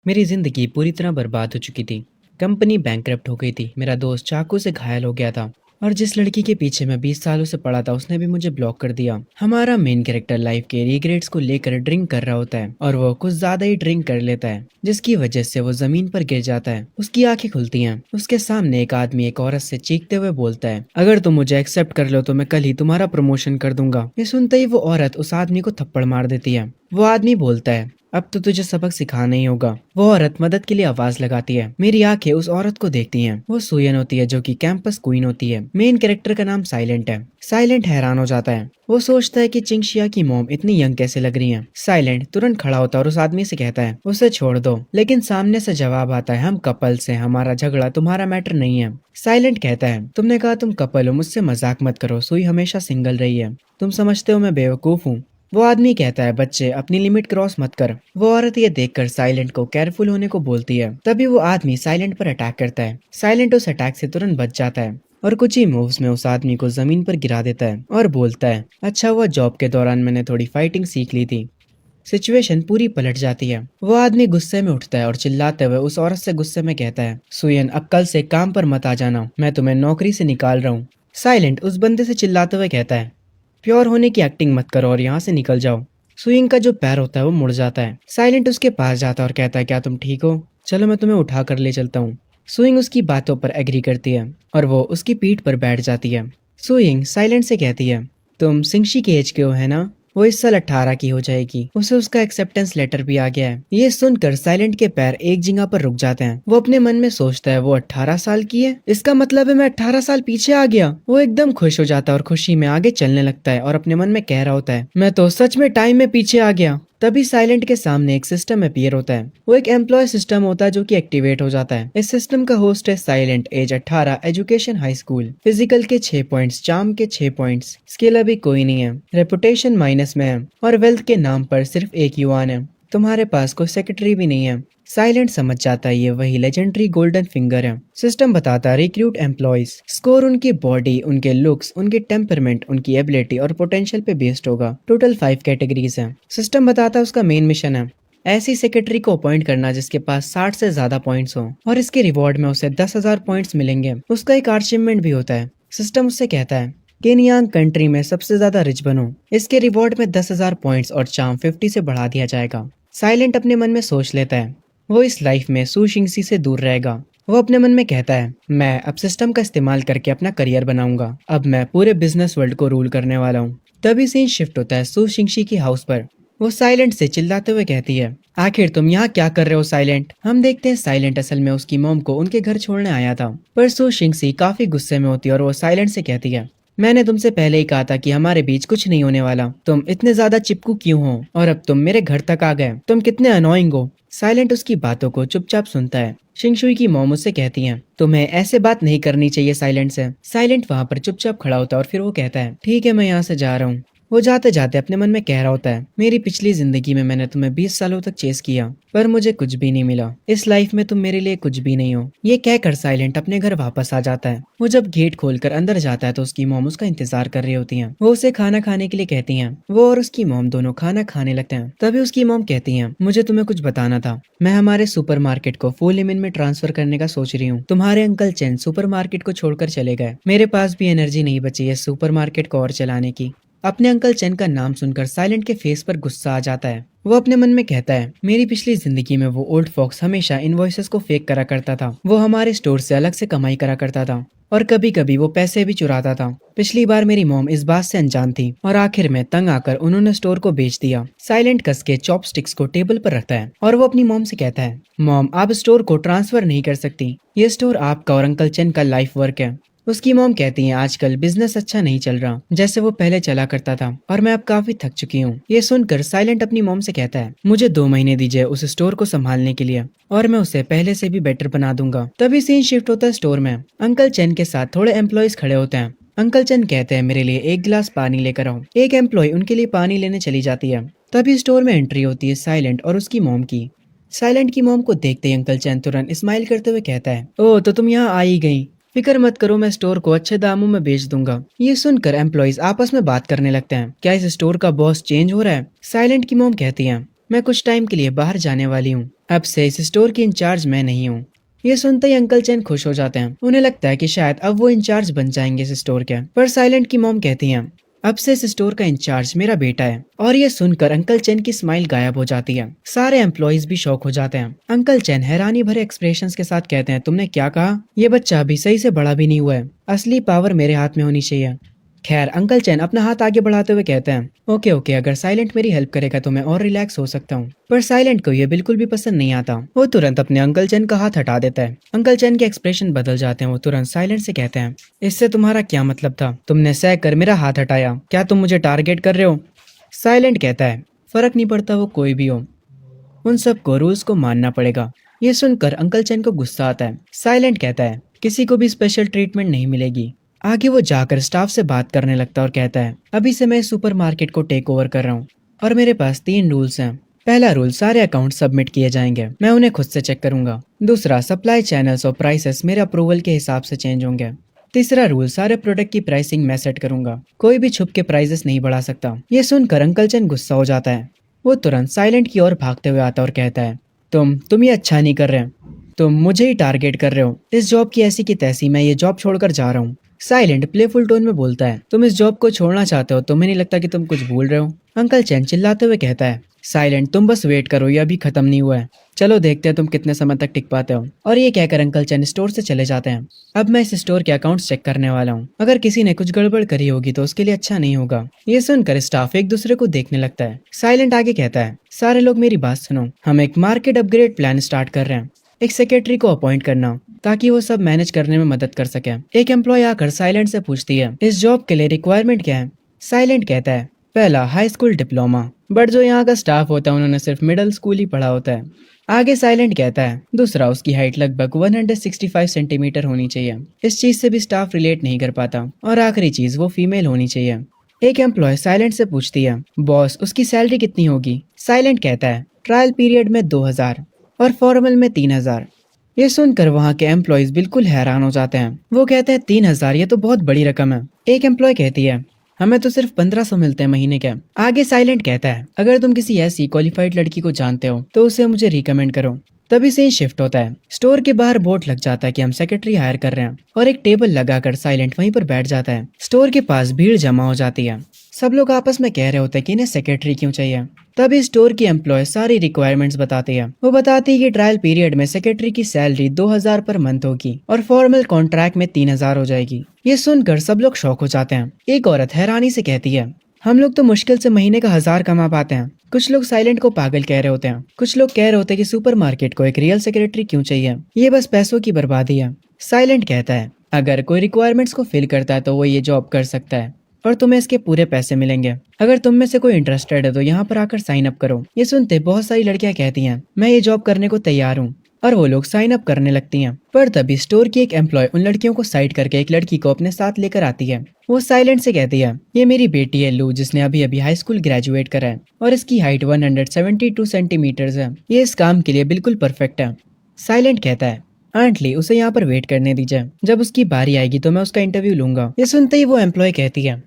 मेरी जिंदगी पूरी तरह बर्बाद हो चुकी थी। कंपनी बैंकरप्ट हो गई थी। मेरा दोस्त चाकू से घायल हो गया था। और जिस लड़की के पीछे मैं 20 सालों से पड़ा था उसने भी मुझे ब्लॉक कर दिया। हमारा मेन कैरेक्टर लाइफ के रिग्रेट्स को लेकर ड्रिंक कर रहा होता है और वो कुछ ज्यादा ही ड्रिंक कर लेता है, जिसकी वजह से वो जमीन पर गिर जाता है। उसकी आंखें खुलती हैं। उसके सामने एक आदमी एक औरत से चीखते हुए बोलता है, अगर तुम मुझे एक्सेप्ट कर लो तो मैं कल ही तुम्हारा प्रमोशन कर दूंगा। ये सुनते ही वो औरत उस आदमी को थप्पड़ मार देती है। वो आदमी बोलता है, अब तो तुझे सबक सिखाना ही होगा। वो औरत मदद के लिए आवाज लगाती है। मेरी आंखें उस औरत को देखती हैं। वो सुयन होती है जो कि कैंपस क्वीन होती है। मेन कैरेक्टर का नाम साइलेंट है। साइलेंट हैरान हो जाता है। वो सोचता है कि चिंगशिया की मॉम इतनी यंग कैसे लग रही है। साइलेंट तुरंत खड़ा होता है और उस आदमी से कहता है, उसे छोड़ दो। लेकिन सामने से जवाब आता है, हम कपल्स हैं, हमारा झगड़ा तुम्हारा मैटर नहीं है। साइलेंट कहता है, तुमने कहा तुम कपल हो, मुझसे मजाक मत करो, सुई हमेशा सिंगल रही है। तुम समझते हो मैं बेवकूफ हूँ। वो आदमी कहता है, बच्चे अपनी लिमिट क्रॉस मत कर। वो औरत ये देखकर साइलेंट को केयरफुल होने को बोलती है। तभी वो आदमी साइलेंट पर अटैक करता है। साइलेंट उस अटैक से तुरंत बच जाता है और कुछ ही मूव्स में उस आदमी को जमीन पर गिरा देता है और बोलता है, अच्छा हुआ जॉब के दौरान मैंने थोड़ी फाइटिंग सीख ली थी। सिचुएशन पूरी पलट जाती है। वो आदमी गुस्से में उठता है और चिल्लाते हुए उस औरत से गुस्से में कहता है, सुयन अब कल से काम पर मत आ जाना, मैं तुम्हें नौकरी से निकाल रहा हूँ। साइलेंट उस बंदे से चिल्लाते हुए कहता है, प्योर होने की एक्टिंग मत करो और यहाँ से निकल जाओ। स्विंग का जो पैर होता है वो मुड़ जाता है। साइलेंट उसके पास जाता है और कहता है, क्या तुम ठीक हो? चलो मैं तुम्हें उठा कर ले चलता हूँ। स्विंग उसकी बातों पर एग्री करती है और वो उसकी पीठ पर बैठ जाती है। स्विंग साइलेंट से कहती है, तुम सिंगशी के एज के हो है ना? वो इस साल 18 की हो जाएगी। उसे उसका एक्सेप्टेंस लेटर भी आ गया है। ये सुनकर साइलेंट के पैर एक जगह पर रुक जाते हैं। वो अपने मन में सोचता है, वो 18 साल की है, इसका मतलब है मैं 18 साल पीछे आ गया। वो एकदम खुश हो जाता है और खुशी में आगे चलने लगता है और अपने मन में कह रहा होता है, मैं तो सच में टाइम में पीछे आ गया। तभी साइलेंट के सामने एक सिस्टम अपीयर होता है। वो एक एम्प्लॉय सिस्टम होता है जो कि एक्टिवेट हो जाता है। इस सिस्टम का होस्ट है silent, age 18, education high school, physical के 6 पॉइंट्स, चार्म के 6 पॉइंट्स, स्किल अभी कोई नहीं है, रेपुटेशन माइनस में है और वेल्थ के नाम पर सिर्फ एक युआन है। तुम्हारे पास कोई सेक्रेटरी भी नहीं है। साइलेंट समझ जाता है ये वही लेजेंडरी गोल्डन फिंगर है। सिस्टम बताता है रिक्रूट एम्प्लॉयज, स्कोर उनकी बॉडी, उनके लुक्स, उनके टेम्परमेंट, उनकी एबिलिटी और पोटेंशियल पे बेस्ड होगा। टोटल 5 कैटेगरीज हैं। सिस्टम बताता है उसका मेन मिशन है ऐसी सेक्रेटरी को अपॉइंट करना जिसके पास 60 से ज्यादा पॉइंट्स हो और इसके रिवॉर्ड में उसे 10,000 पॉइंट्स मिलेंगे। उसका एक अचीवमेंट भी होता है। सिस्टम उससे कहता है, केनियांग कंट्री में सबसे ज्यादा रिच बनो, इसके रिवॉर्ड में 10,000 पॉइंट्स और चार्म 50 से बढ़ा दिया जाएगा। साइलेंट अपने मन में सोच लेता है, वो इस लाइफ में सुशिंगसी से दूर रहेगा। वो अपने मन में कहता है, मैं अब सिस्टम का इस्तेमाल करके अपना करियर बनाऊंगा, अब मैं पूरे बिजनेस वर्ल्ड को रूल करने वाला हूँ। तभी सीन शिफ्ट होता है सुशिंगशी की हाउस पर। वो साइलेंट से चिल्लाते हुए कहती है, आखिर तुम यहाँ क्या कर रहे हो साइलेंट? हम देखते हैं साइलेंट असल में उसकी मॉम को उनके घर छोड़ने आया था। पर सुशिंगसी काफी गुस्से में होती है और वो साइलेंट से कहती है, मैंने तुमसे पहले ही कहा था कि हमारे बीच कुछ नहीं होने वाला, तुम इतने ज्यादा चिपकू क्यों हो और अब तुम मेरे घर तक आ गए, तुम कितने अनोइंग हो। साइलेंट उसकी बातों को चुपचाप सुनता है। शिंगशुई की मॉम उससे कहती हैं, तुम्हें ऐसे बात नहीं करनी चाहिए साइलेंट से। साइलेंट वहाँ पर चुपचाप खड़ा होता है और फिर वो कहता है, ठीक है मैं यहाँ से जा रहा हूँ। वो जाते जाते अपने मन में कह रहा होता है, मेरी पिछली जिंदगी में मैंने तुम्हें 20 सालों तक चेस किया पर मुझे कुछ भी नहीं मिला, इस लाइफ में तुम मेरे लिए कुछ भी नहीं हो। ये कहकर साइलेंट अपने घर वापस आ जाता है। वो जब गेट खोलकर अंदर जाता है तो उसकी मॉम उसका इंतजार कर रही होती हैं। वो उसे खाना खाने के लिए कहती हैं। वो और उसकी मॉम दोनों खाना खाने लगते हैं। तभी उसकी मॉम कहती हैं, मुझे तुम्हें कुछ बताना था, मैं हमारे सुपरमार्केट को फुल लिमिट में ट्रांसफर करने का सोच रही हूँ। तुम्हारे अंकल चेन सुपरमार्केट को छोड़कर चले गए, मेरे पास भी एनर्जी नहीं बची है सुपरमार्केट को और चलाने की। अपने अंकल चेन का नाम सुनकर साइलेंट के फेस पर गुस्सा आ जाता है। वो अपने मन में कहता है, मेरी पिछली जिंदगी में वो ओल्ड फॉक्स हमेशा इनवॉइसेस को फेक करा करता था। वो हमारे स्टोर से अलग से कमाई करा करता था और कभी कभी वो पैसे भी चुराता था। पिछली बार मेरी मॉम इस बात से अनजान थी और आखिर में तंग आकर उन्होंने स्टोर को बेच दिया। साइलेंट कस के चॉपस्टिक्स को टेबल पर रखता है और वो अपनी मॉम से कहता है, मॉम आप स्टोर को ट्रांसफर नहीं कर सकती, ये स्टोर आपका और अंकल चेन का लाइफ वर्क है। उसकी मॉम कहती है, आजकल बिजनेस अच्छा नहीं चल रहा जैसे वो पहले चला करता था और मैं अब काफी थक चुकी हूँ। ये सुनकर साइलेंट अपनी मॉम से कहता है, मुझे 2 महीने दीजिए उस स्टोर को संभालने के लिए और मैं उसे पहले से भी बेटर बना दूंगा। तभी सीन शिफ्ट होता है स्टोर में। अंकल चेन के साथ थोड़े एम्प्लॉयज खड़े होते हैं। अंकल चेन कहते हैं, मेरे लिए एक गिलास पानी लेकर आओ। एक एम्प्लॉय उनके लिए पानी लेने चली जाती है। तभी स्टोर में एंट्री होती है साइलेंट और उसकी मॉम की। साइलेंट की मॉम को देखते ही अंकल चेन तुरंत स्माइल करते हुए कहता है, ओह तो तुम यहाँ आ ही गई, फिक्र मत करो मैं स्टोर को अच्छे दामों में बेच दूंगा। ये सुनकर एम्प्लॉइज आपस में बात करने लगते हैं, क्या इस स्टोर का बॉस चेंज हो रहा है? साइलेंट की मॉम कहती हैं, मैं कुछ टाइम के लिए बाहर जाने वाली हूँ। अब से इस स्टोर की इंचार्ज मैं नहीं हूँ। ये सुनते ही अंकल चैन खुश हो जाते हैं। उन्हें लगता है कि शायद अब वो इंचार्ज बन जाएंगे इस स्टोर के। पर साइलेंट की मॉम कहती हैं, अब से इस स्टोर का इंचार्ज मेरा बेटा है। और ये सुनकर अंकल चैन की स्माइल गायब हो जाती है। सारे एम्प्लॉइज भी शॉक हो जाते हैं। अंकल चैन हैरानी भरे एक्सप्रेशंस के साथ कहते हैं, तुमने क्या कहा? ये बच्चा अभी सही से बड़ा भी नहीं हुआ है। असली पावर मेरे हाथ में होनी चाहिए। खैर, अंकल चैन अपना हाथ आगे बढ़ाते हुए कहते हैं, ओके ओके, अगर साइलेंट मेरी हेल्प करेगा तो मैं और रिलैक्स हो सकता हूँ। पर साइलेंट को ये बिल्कुल भी पसंद नहीं आता। वो तुरंत अपने अंकल चैन का हाथ हटा देता है। अंकल चैन के एक्सप्रेशन बदल जाते हैं। वो तुरंत साइलेंट से कहते हैं, इससे तुम्हारा क्या मतलब था? तुमने सह कर मेरा हाथ हटाया, क्या तुम मुझे टारगेट कर रहे हो? साइलेंट कहता है, फर्क नहीं पड़ता वो कोई भी हो, उन सबको रूल्स को मानना पड़ेगा। ये सुनकर अंकल चैन को गुस्सा आता है। साइलेंट कहता है, किसी को भी स्पेशल ट्रीटमेंट नहीं मिलेगी। आगे वो जाकर स्टाफ से बात करने लगता है और कहता है, अभी से मैं सुपरमार्केट को टेक ओवर कर रहा हूँ और मेरे पास 3 रूल्स हैं। पहला रूल, सारे अकाउंट सबमिट किए जाएंगे, मैं उन्हें खुद से चेक करूंगा। दूसरा, सप्लाई चैनल्स और प्राइसेस मेरे अप्रूवल के हिसाब से चेंज होंगे। तीसरा रूल, सारे प्रोडक्ट की प्राइसिंग मैं सेट करूंगा, कोई भी छुप के प्राइसेस नहीं बढ़ा सकता। ये सुनकर अंकल चैन गुस्सा हो जाता है। वो तुरंत साइलेंट की ओर भागते हुए आता है और कहता है, तुम ये अच्छा नहीं कर रहे, तुम मुझे ही टारगेट कर रहे हो। इस जॉब की ऐसी की तैसी, मैं ये जॉब छोड़कर जा रहा हूँ। साइलेंट प्लेफुल टोन में बोलता है, तुम इस जॉब को छोड़ना चाहते हो? तुम्हें नहीं लगता कि तुम कुछ भूल रहे हो? अंकल चैन चिल्लाते हुए कहता है, साइलेंट तुम बस वेट करो, ये अभी खत्म नहीं हुआ है। चलो देखते हैं तुम कितने समय तक टिक पाते हो। और ये कहकर अंकल चैन स्टोर से चले जाते हैं। अब मैं इस स्टोर के अकाउंट्स चेक करने वाला हूँ। अगर किसी ने कुछ गड़बड़ करी होगी तो उसके लिए अच्छा नहीं होगा। ये सुनकर स्टाफ एक दूसरे को देखने लगता है। साइलेंट आगे कहता है, सारे लोग मेरी बात सुनो, हम एक मार्केट अपग्रेड प्लान स्टार्ट कर रहे हैं। एक सेक्रेटरी को अपॉइंट करना ताकि वो सब मैनेज करने में मदद कर सके। एक एम्प्लॉय आकर साइलेंट से पूछती है, इस जॉब के लिए रिक्वायरमेंट क्या है? साइलेंट कहता है, पहला, हाई स्कूल डिप्लोमा, बट जो यहाँ का स्टाफ होता है उन्होंने सिर्फ मिडिल स्कूल ही पढ़ा होता है। आगे साइलेंट कहता है, दूसरा, उसकी हाइट लगभग 165 सेंटीमीटर होनी चाहिए, इस चीज से भी स्टाफ रिलेट नहीं कर पाता। और आखिरी चीज, वो फीमेल होनी चाहिए। एक एम्प्लॉय साइलेंट से पूछती है, बॉस उसकी सैलरी कितनी होगी? साइलेंट कहता है, ट्रायल पीरियड में 2000 और फॉर्मल में 3000। ये सुनकर वहाँ के एम्प्लॉयज बिल्कुल हैरान हो जाते हैं। वो कहते हैं, 3000, ये तो बहुत बड़ी रकम है। एक एम्प्लॉय कहती है, हमें तो सिर्फ 1500 मिलते हैं महीने के। आगे साइलेंट कहता है, अगर तुम किसी ऐसी क्वालिफाइड लड़की को जानते हो तो उसे मुझे रिकमेंड करो। तभी से ही शिफ्ट होता है। स्टोर के बाहर बोर्ड लग जाता है कि हम सेक्रेटरी हायर कर रहे हैं और एक टेबल लगाकर साइलेंट वहीं पर बैठ जाता है। स्टोर के पास भीड़ जमा हो जाती है। सब लोग आपस में कह रहे होते हैं कि इन्हें सेक्रेटरी क्यों चाहिए। तभी स्टोर की एम्प्लॉय सारी रिक्वायरमेंट्स बताती है। वो बताती है कि ट्रायल पीरियड में सेक्रेटरी की सैलरी 2000 पर मंथ होगी और फॉर्मल कॉन्ट्रैक्ट में 3000 हो जाएगी। ये सुनकर सब लोग शॉक हो जाते हैं। एक औरत हैरानी से कहती है, हम लोग तो मुश्किल से महीने का 1000 कमा पाते हैं। कुछ लोग साइलेंट को पागल कह रहे होते हैं। कुछ लोग कह रहे होते हैं कि सुपरमार्केट को एक रियल सेक्रेटरी क्यों चाहिए, ये बस पैसों की बर्बादी है। साइलेंट कहता है, अगर कोई रिक्वायरमेंट्स को फिल करता है तो वो ये जॉब कर सकता है और तुम्हें इसके पूरे पैसे मिलेंगे। अगर तुम में से कोई इंटरेस्टेड है तो यहाँ पर आकर साइन अप करो। ये सुनते बहुत सारी लड़कियां कहती हैं, मैं ये जॉब करने को तैयार हूँ, और वो लोग साइन अप करने लगती हैं। पर तभी स्टोर की एक एम्प्लॉय उन लड़कियों को साइड करके एक लड़की को अपने साथ लेकर आती है। वो साइलेंट से कहती है, ये मेरी बेटी है लू, जिसने अभी अभी हाई स्कूल ग्रेजुएट करा है और इसकी हाइट 172 सेंटीमीटर्स है। ये इस काम के लिए बिल्कुल परफेक्ट है। साइलेंट कहता है, आंटली उसे यहाँ पर वेट करने दीजिए, जब उसकी बारी आएगी तो मैं उसका इंटरव्यू लूंगा। ये सुनते ही वो एम्प्लॉय कहती है,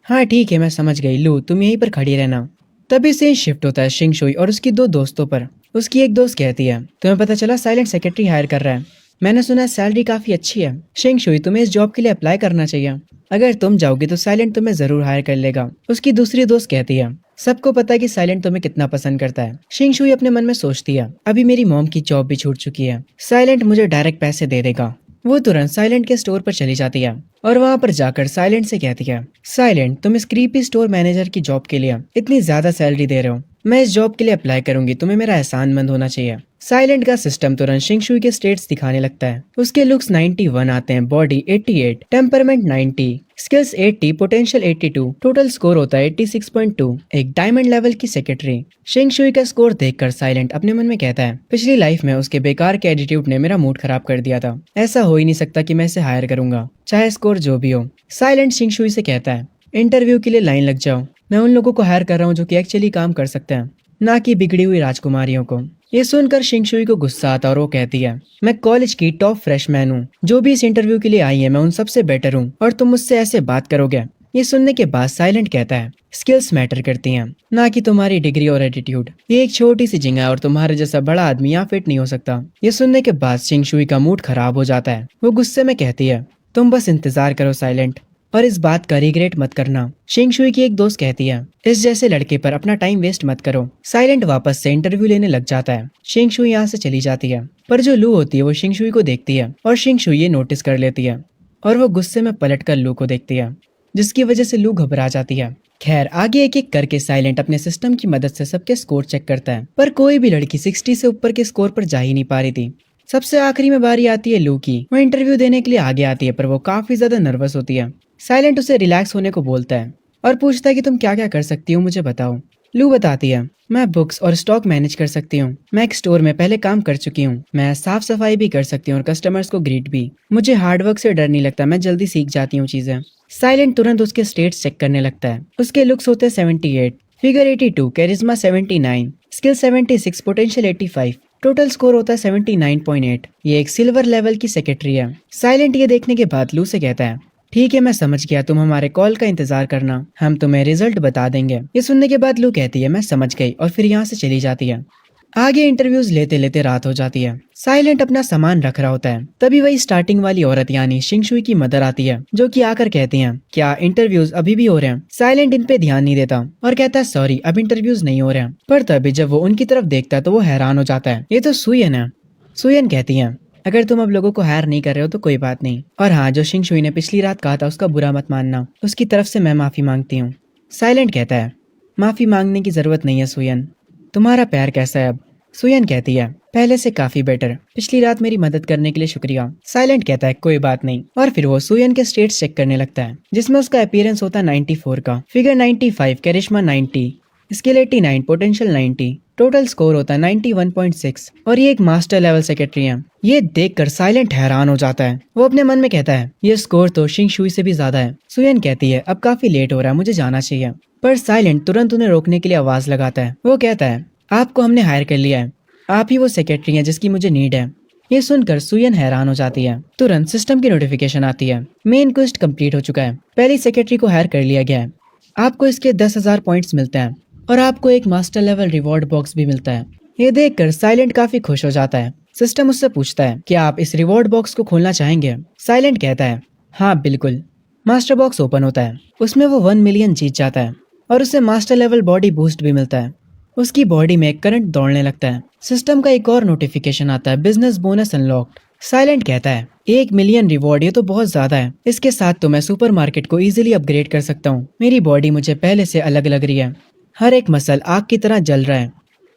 हाँ ठीक है, मैं समझ गई, लू तुम यहीं पर खड़ी रहना। तभी सीन शिफ्ट होता है शिंग शुई और उसकी 2 दोस्तों पर। उसकी एक दोस्त कहती है, तुम्हें पता चला साइलेंट सेक्रेटरी हायर कर रहा है? मैंने सुना है सैलरी काफी अच्छी है। शिंग शुई, तुम्हें इस जॉब के लिए अप्लाई करना चाहिए। अगर तुम जाओगे तो साइलेंट तुम्हें जरूर हायर कर लेगा। उसकी दूसरी दोस्त कहती है, सबको पता है कि साइलेंट तुम्हें कितना पसंद करता है। शिंग शुई अपने मन में सोचती है, अभी मेरी मॉम की जॉब भी छूट चुकी है, साइलेंट मुझे डायरेक्ट पैसे दे देगा। वो तुरंत साइलेंट के स्टोर पर चली जाती है और वहाँ पर जाकर साइलेंट से कहती है, साइलेंट तुम इस क्रीपी स्टोर मैनेजर की जॉब के लिए इतनी ज्यादा सैलरी दे रहे हो, मैं इस जॉब के लिए अप्लाई करूंगी, तुम्हें मेरा एहसानमंद होना चाहिए। साइलेंट का सिस्टम तुरंत शिंग शुई के स्टेट्स दिखाने लगता है। उसके लुक्स 91 आते हैं, body 88, temperament 90, skills 80, potential 82, total score होता है 86.2, एक डायमंड लेवल की सेक्रेटरी। शिंग शुई का स्कोर देखकर साइलेंट अपने मन में कहता है, पिछली लाइफ में उसके बेकार के एटीट्यूड ने मेरा मूड खराब कर दिया था, ऐसा हो ही नहीं सकता कि मैं इसे हायर करूंगा, चाहे स्कोर जो भी हो। साइलेंट शिंग शुई से कहता है, इंटरव्यू के लिए लाइन लग जाओ, मैं उन लोगों को हायर कर रहा हूँ जो कि एक्चुअली काम कर सकते हैं, ना कि बिगड़ी हुई राजकुमारियों को। ये सुनकर शिंग शुई को गुस्सा आता और वो कहती है, मैं कॉलेज की टॉप फ्रेशमैन हूँ, जो भी इस इंटरव्यू के लिए आई है मैं उन सबसे बेटर हूँ और तुम मुझसे ऐसे बात करोगे। ये सुनने के बाद साइलेंट कहता है, स्किल्स मैटर करती हैं, ना कि तुम्हारी डिग्री और एटीट्यूड। ये एक छोटी सी जगह है और तुम्हारे जैसा बड़ा आदमी यहाँ फिट नहीं हो सकता। ये सुनने के बाद शिंग शुई का मूड खराब हो जाता है। वो गुस्से में कहती है, तुम बस इंतजार करो साइलेंट, और इस बात का रिग्रेट मत करना। शिंग शुई की एक दोस्त कहती है, इस जैसे लड़के पर अपना टाइम वेस्ट मत करो। साइलेंट वापस से इंटरव्यू लेने लग जाता है। शिंग शुई यहाँ से चली जाती है, पर जो लू होती है वो शिंग शुई को देखती है और शिंग शुई ये नोटिस कर लेती है और वो गुस्से में पलटकर लू को देखती है, जिसकी वजह से लू घबरा जाती है। खैर, आगे एक एक करके साइलेंट अपने सिस्टम की मदद से सबके स्कोर चेक करता है, पर कोई भी लड़की 60 से ऊपर के स्कोर पर जा ही नहीं पा रही थी। सबसे आखिरी में बारी आती है लू की। वो इंटरव्यू देने के लिए आगे आती है, पर वो काफी ज्यादा नर्वस होती है। साइलेंट उसे रिलैक्स होने को बोलता है और पूछता है कि तुम क्या क्या कर सकती हो, मुझे बताओ। लू बताती है, मैं बुक्स और स्टॉक मैनेज कर सकती हूँ, मैं एक स्टोर में पहले काम कर चुकी हूँ, मैं साफ सफाई भी कर सकती हूँ और कस्टमर्स को ग्रीट भी। मुझे हार्डवर्क से डर नहीं लगता, मैं जल्दी सीख जाती हूँ चीजें। साइलेंट तुरंत उसके स्टेट्स चेक करने लगता है। उसके लुक्स होते हैं 78, figure 82, charisma 79, skill 76, potential 85, total score होता है 79.8। ये एक सिल्वर लेवल की सेक्रेटरी है। साइलेंट ये देखने के बाद लू से कहता है, ठीक है मैं समझ गया, तुम हमारे कॉल का इंतजार करना, हम तुम्हें रिजल्ट बता देंगे। ये सुनने के बाद लू कहती है, मैं समझ गई, और फिर यहाँ से चली जाती है। आगे इंटरव्यूज लेते लेते रात हो जाती है। साइलेंट अपना सामान रख रहा होता है, तभी वही स्टार्टिंग वाली औरत यानी शिंग शुई की मदर आती है, जो कि आकर कहती हैं, क्या इंटरव्यूज अभी भी हो रहे हैं? साइलेंट इन पे ध्यान नहीं देता और कहता है, सॉरी अब इंटरव्यूज नहीं हो रहे हैं। पर तभी जब वो उनकी तरफ देखता है तो वो हैरान हो जाता है, ये तो सुयन है। सुयन कहती है, अगर तुम अब लोगों को हायर नहीं कर रहे हो तो कोई बात नहीं, और हाँ, जो शिंग शुई ने पिछली रात कहा था उसका बुरा मत मानना, उसकी तरफ से मैं माफी मांगती हूँ। साइलेंट कहता है, माफी मांगने की जरूरत नहीं है सुयन, तुम्हारा प्यार कैसा है अब? सुयन कहती है, पहले से काफी बेटर, पिछली रात मेरी मदद करने के लिए शुक्रिया। साइलेंट कहता है, कोई बात नहीं, और फिर वो सुयन के स्टेट्स चेक करने लगता है, जिसमें उसका अपीयरेंस होता है 94 का, figure 95, कैरिश्मा 90, skill 89, potential 90, total score होता है 91.6, और ये एक मास्टर लेवल सेक्रेटरी है। ये देखकर साइलेंट हैरान हो जाता है। वो अपने मन में कहता है, ये स्कोर तो शिंग शुई से भी ज्यादा है। सुयन कहती है, अब काफी लेट हो रहा है, मुझे जाना चाहिए। पर साइलेंट तुरंत उन्हें रोकने के लिए आवाज लगाता है। वो कहता है, आपको हमने हायर कर लिया है, आप ही वो सेक्रेटरी हैं जिसकी मुझे नीड है। ये सुनकर सुयन हैरान हो जाती है। तुरंत सिस्टम की नोटिफिकेशन आती है, मेन क्वेस्ट कंप्लीट हो चुका है, पहली सेक्रेटरी को हायर कर लिया गया है, आपको इसके 10,000 पॉइंट्स मिलते हैं और आपको एक मास्टर लेवल रिवॉर्ड बॉक्स भी मिलता है। ये देखकर साइलेंट काफी खुश हो जाता है। सिस्टम उससे पूछता है, क्या आप इस रिवॉर्ड बॉक्स को खोलना चाहेंगे? साइलेंट कहता है, हाँ बिल्कुल। मास्टर बॉक्स ओपन होता है, उसमें वो 1 मिलियन जीत जाता है और उसे मास्टर लेवल बॉडी बूस्ट भी मिलता है। उसकी बॉडी में करंट दौड़ने लगता है। सिस्टम का एक और नोटिफिकेशन आता है, बिजनेस बोनस अनलॉक्ड। साइलेंट कहता है, 1 मिलियन रिवॉर्ड, ये तो बहुत ज्यादा है, इसके साथ तो मैं सुपरमार्केट को इजीली अपग्रेड कर सकता हूँ। मेरी बॉडी मुझे पहले से अलग लग रही है, हर एक मसल आग की तरह जल रहा है,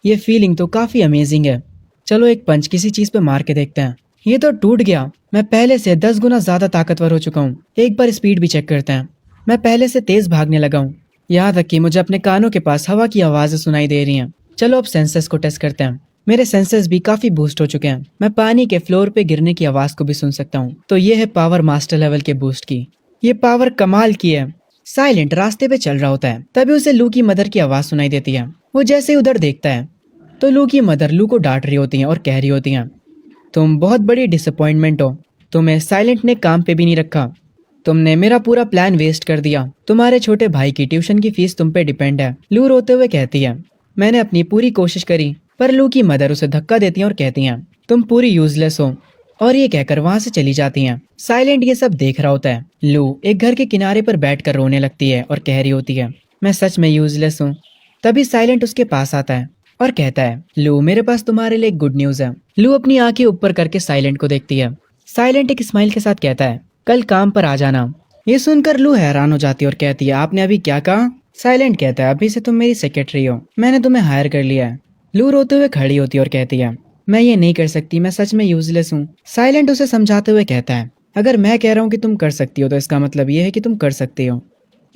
ये फीलिंग तो काफी अमेजिंग है। चलो एक पंच किसी चीज पे मार के देखते हैं। ये तो टूट गया, मैं पहले से 10 गुना ज्यादा ताकतवर हो चुका हूँ। एक बार स्पीड भी चेक करते हैं, मैं पहले से तेज भागने लगा हूँ, यहाँ तक कि मुझे अपने कानों के पास हवा की आवाजें सुनाई दे रही हैं। चलो अब सेंसर्स को टेस्ट करते हैं, मेरे सेंसर्स भी काफी बूस्ट हो चुके हैं, मैं पानी के फ्लोर पे गिरने की आवाज को भी सुन सकता हूँ। तो ये है पावर मास्टर लेवल के बूस्ट की, ये पावर कमाल की है। साइलेंट रास्ते पे चल रहा होता है, तभी उसे लू की मदर की आवाज सुनाई देती है। वो जैसे ही उधर देखता है तो लू की मदर लू को डांट रही होती हैं और कह रही होती हैं, तुम बहुत बड़ी डिसअपॉइंटमेंट हो, तुम्हें साइलेंट ने काम पे भी नहीं रखा, तुमने मेरा पूरा प्लान वेस्ट कर दिया, तुम्हारे छोटे भाई की ट्यूशन की फीस तुम पे डिपेंड है। लू रोते हुए कहती है, मैंने अपनी पूरी कोशिश करी, पर लू की मदर उसे धक्का देती हैं और कहती हैं, तुम पूरी यूजलेस हो, और ये कहकर वहां से चली जाती हैं। साइलेंट ये सब देख रहा होता है। लू एक घर के किनारे पर बैठकर रोने लगती है और कह रही होती है, मैं सच में यूजलेस हूँ। तभी साइलेंट उसके पास आता है और कहता है, लू मेरे पास तुम्हारे लिए एक गुड न्यूज है। लू अपनी आंखें ऊपर करके साइलेंट को देखती है। साइलेंट एक स्माइल के साथ कहता है, कल काम पर आ जाना। ये सुनकर लू हैरान हो जाती है और कहती है, आपने अभी क्या कहा? साइलेंट कहता है, अभी से तुम मेरी सेक्रेटरी हो, मैंने तुम्हें हायर कर लिया है। लू रोते हुए खड़ी होती है और कहती है, मैं ये नहीं कर सकती, मैं सच में यूजलेस हूँ। साइलेंट उसे समझाते हुए कहता है, अगर मैं कह रहा हूँ कि तुम कर सकती हो तो इसका मतलब ये है कि तुम कर सकती हो।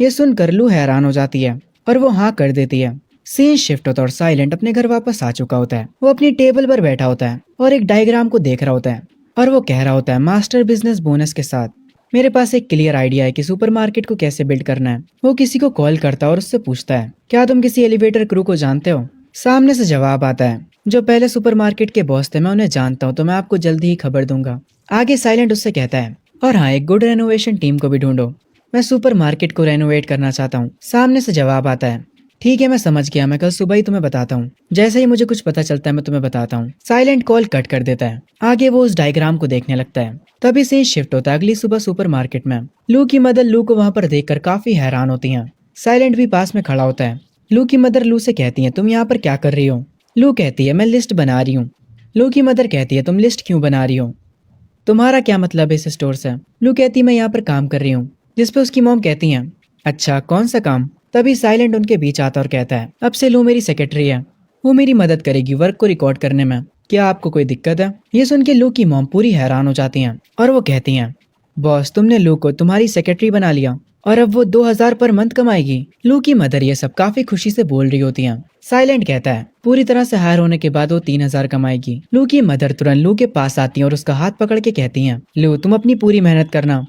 ये सुनकर लू हैरान हो जाती है और वो हाँ कर देती है। सीन शिफ्ट होता है और साइलेंट अपने घर वापस आ चुका होता है। वो अपनी टेबल पर बैठा होता है और एक डायग्राम को देख रहा होता है और वो कह रहा होता है, मास्टर बिजनेस बोनस के साथ मेरे पास एक क्लियर आइडिया है कि सुपरमार्केट को कैसे बिल्ड करना है। वो किसी को कॉल करता है और उससे पूछता है, क्या तुम किसी एलिवेटर क्रू को जानते हो? सामने से जवाब आता है, जो पहले सुपरमार्केट के बॉस थे, मैं उन्हें जानता हूँ, तो मैं आपको जल्दी ही खबर दूंगा। आगे साइलेंट उससे कहता है, और हाँ, एक गुड रेनोवेशन टीम को भी ढूंढो। मैं सुपरमार्केट को रेनोवेट करना चाहता हूँ। सामने से जवाब आता है, ठीक है मैं समझ गया, मैं कल सुबह ही तुम्हें बताता हूँ। जैसे ही मुझे कुछ पता चलता है मैं तुम्हें बताता हूँ। साइलेंट कॉल कट कर देता है। आगे वो उस डायग्राम को देखने लगता है। तभी सीन शिफ्ट होता है अगली सुबह सुपरमार्केट में। लू की मदर लू को वहां पर देखकर काफी हैरान होती हैं। साइलेंट भी पास में खड़ा होता है। लू की मदर लू से कहती है, तुम यहाँ पर क्या कर रही हो? लू कहती है, मैं लिस्ट बना रही हूँ। लू की मदर कहती है, तुम लिस्ट क्यों बना रही हो? तुम्हारा क्या मतलब है इस स्टोर से? लू कहती है, मैं यहाँ पर काम कर रही हूँ। जिस पे उसकी मॉम कहती हैं, अच्छा कौन सा काम? तभी साइलेंट उनके बीच आता और कहता है, अब से लू मेरी सेक्रेटरी है। वो मेरी मदद करेगी वर्क को रिकॉर्ड करने में। क्या आपको कोई दिक्कत है? ये सुन के लू की मॉम पूरी हैरान हो जाती हैं और वो कहती हैं, बॉस तुमने लू को तुम्हारी सेक्रेटरी बना लिया और अब वो 2000 पर मंथ कमाएगी। लू की मदर ये सब काफी खुशी से बोल रही होती हैं। साइलेंट कहता है, पूरी तरह से हायर होने के बाद वो 3000 कमाएगी। लू की मदर तुरंत लू के पास आती है और उसका हाथ पकड़ के कहती हैं, लू तुम अपनी पूरी मेहनत करना।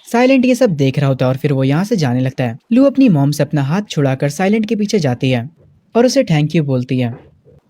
साइलेंट ये सब देख रहा होता है और फिर वो यहाँ से जाने लगता है। लू अपनी मॉम से अपना हाथ छुड़ाकर साइलेंट के पीछे जाती है और उसे थैंक यू बोलती है।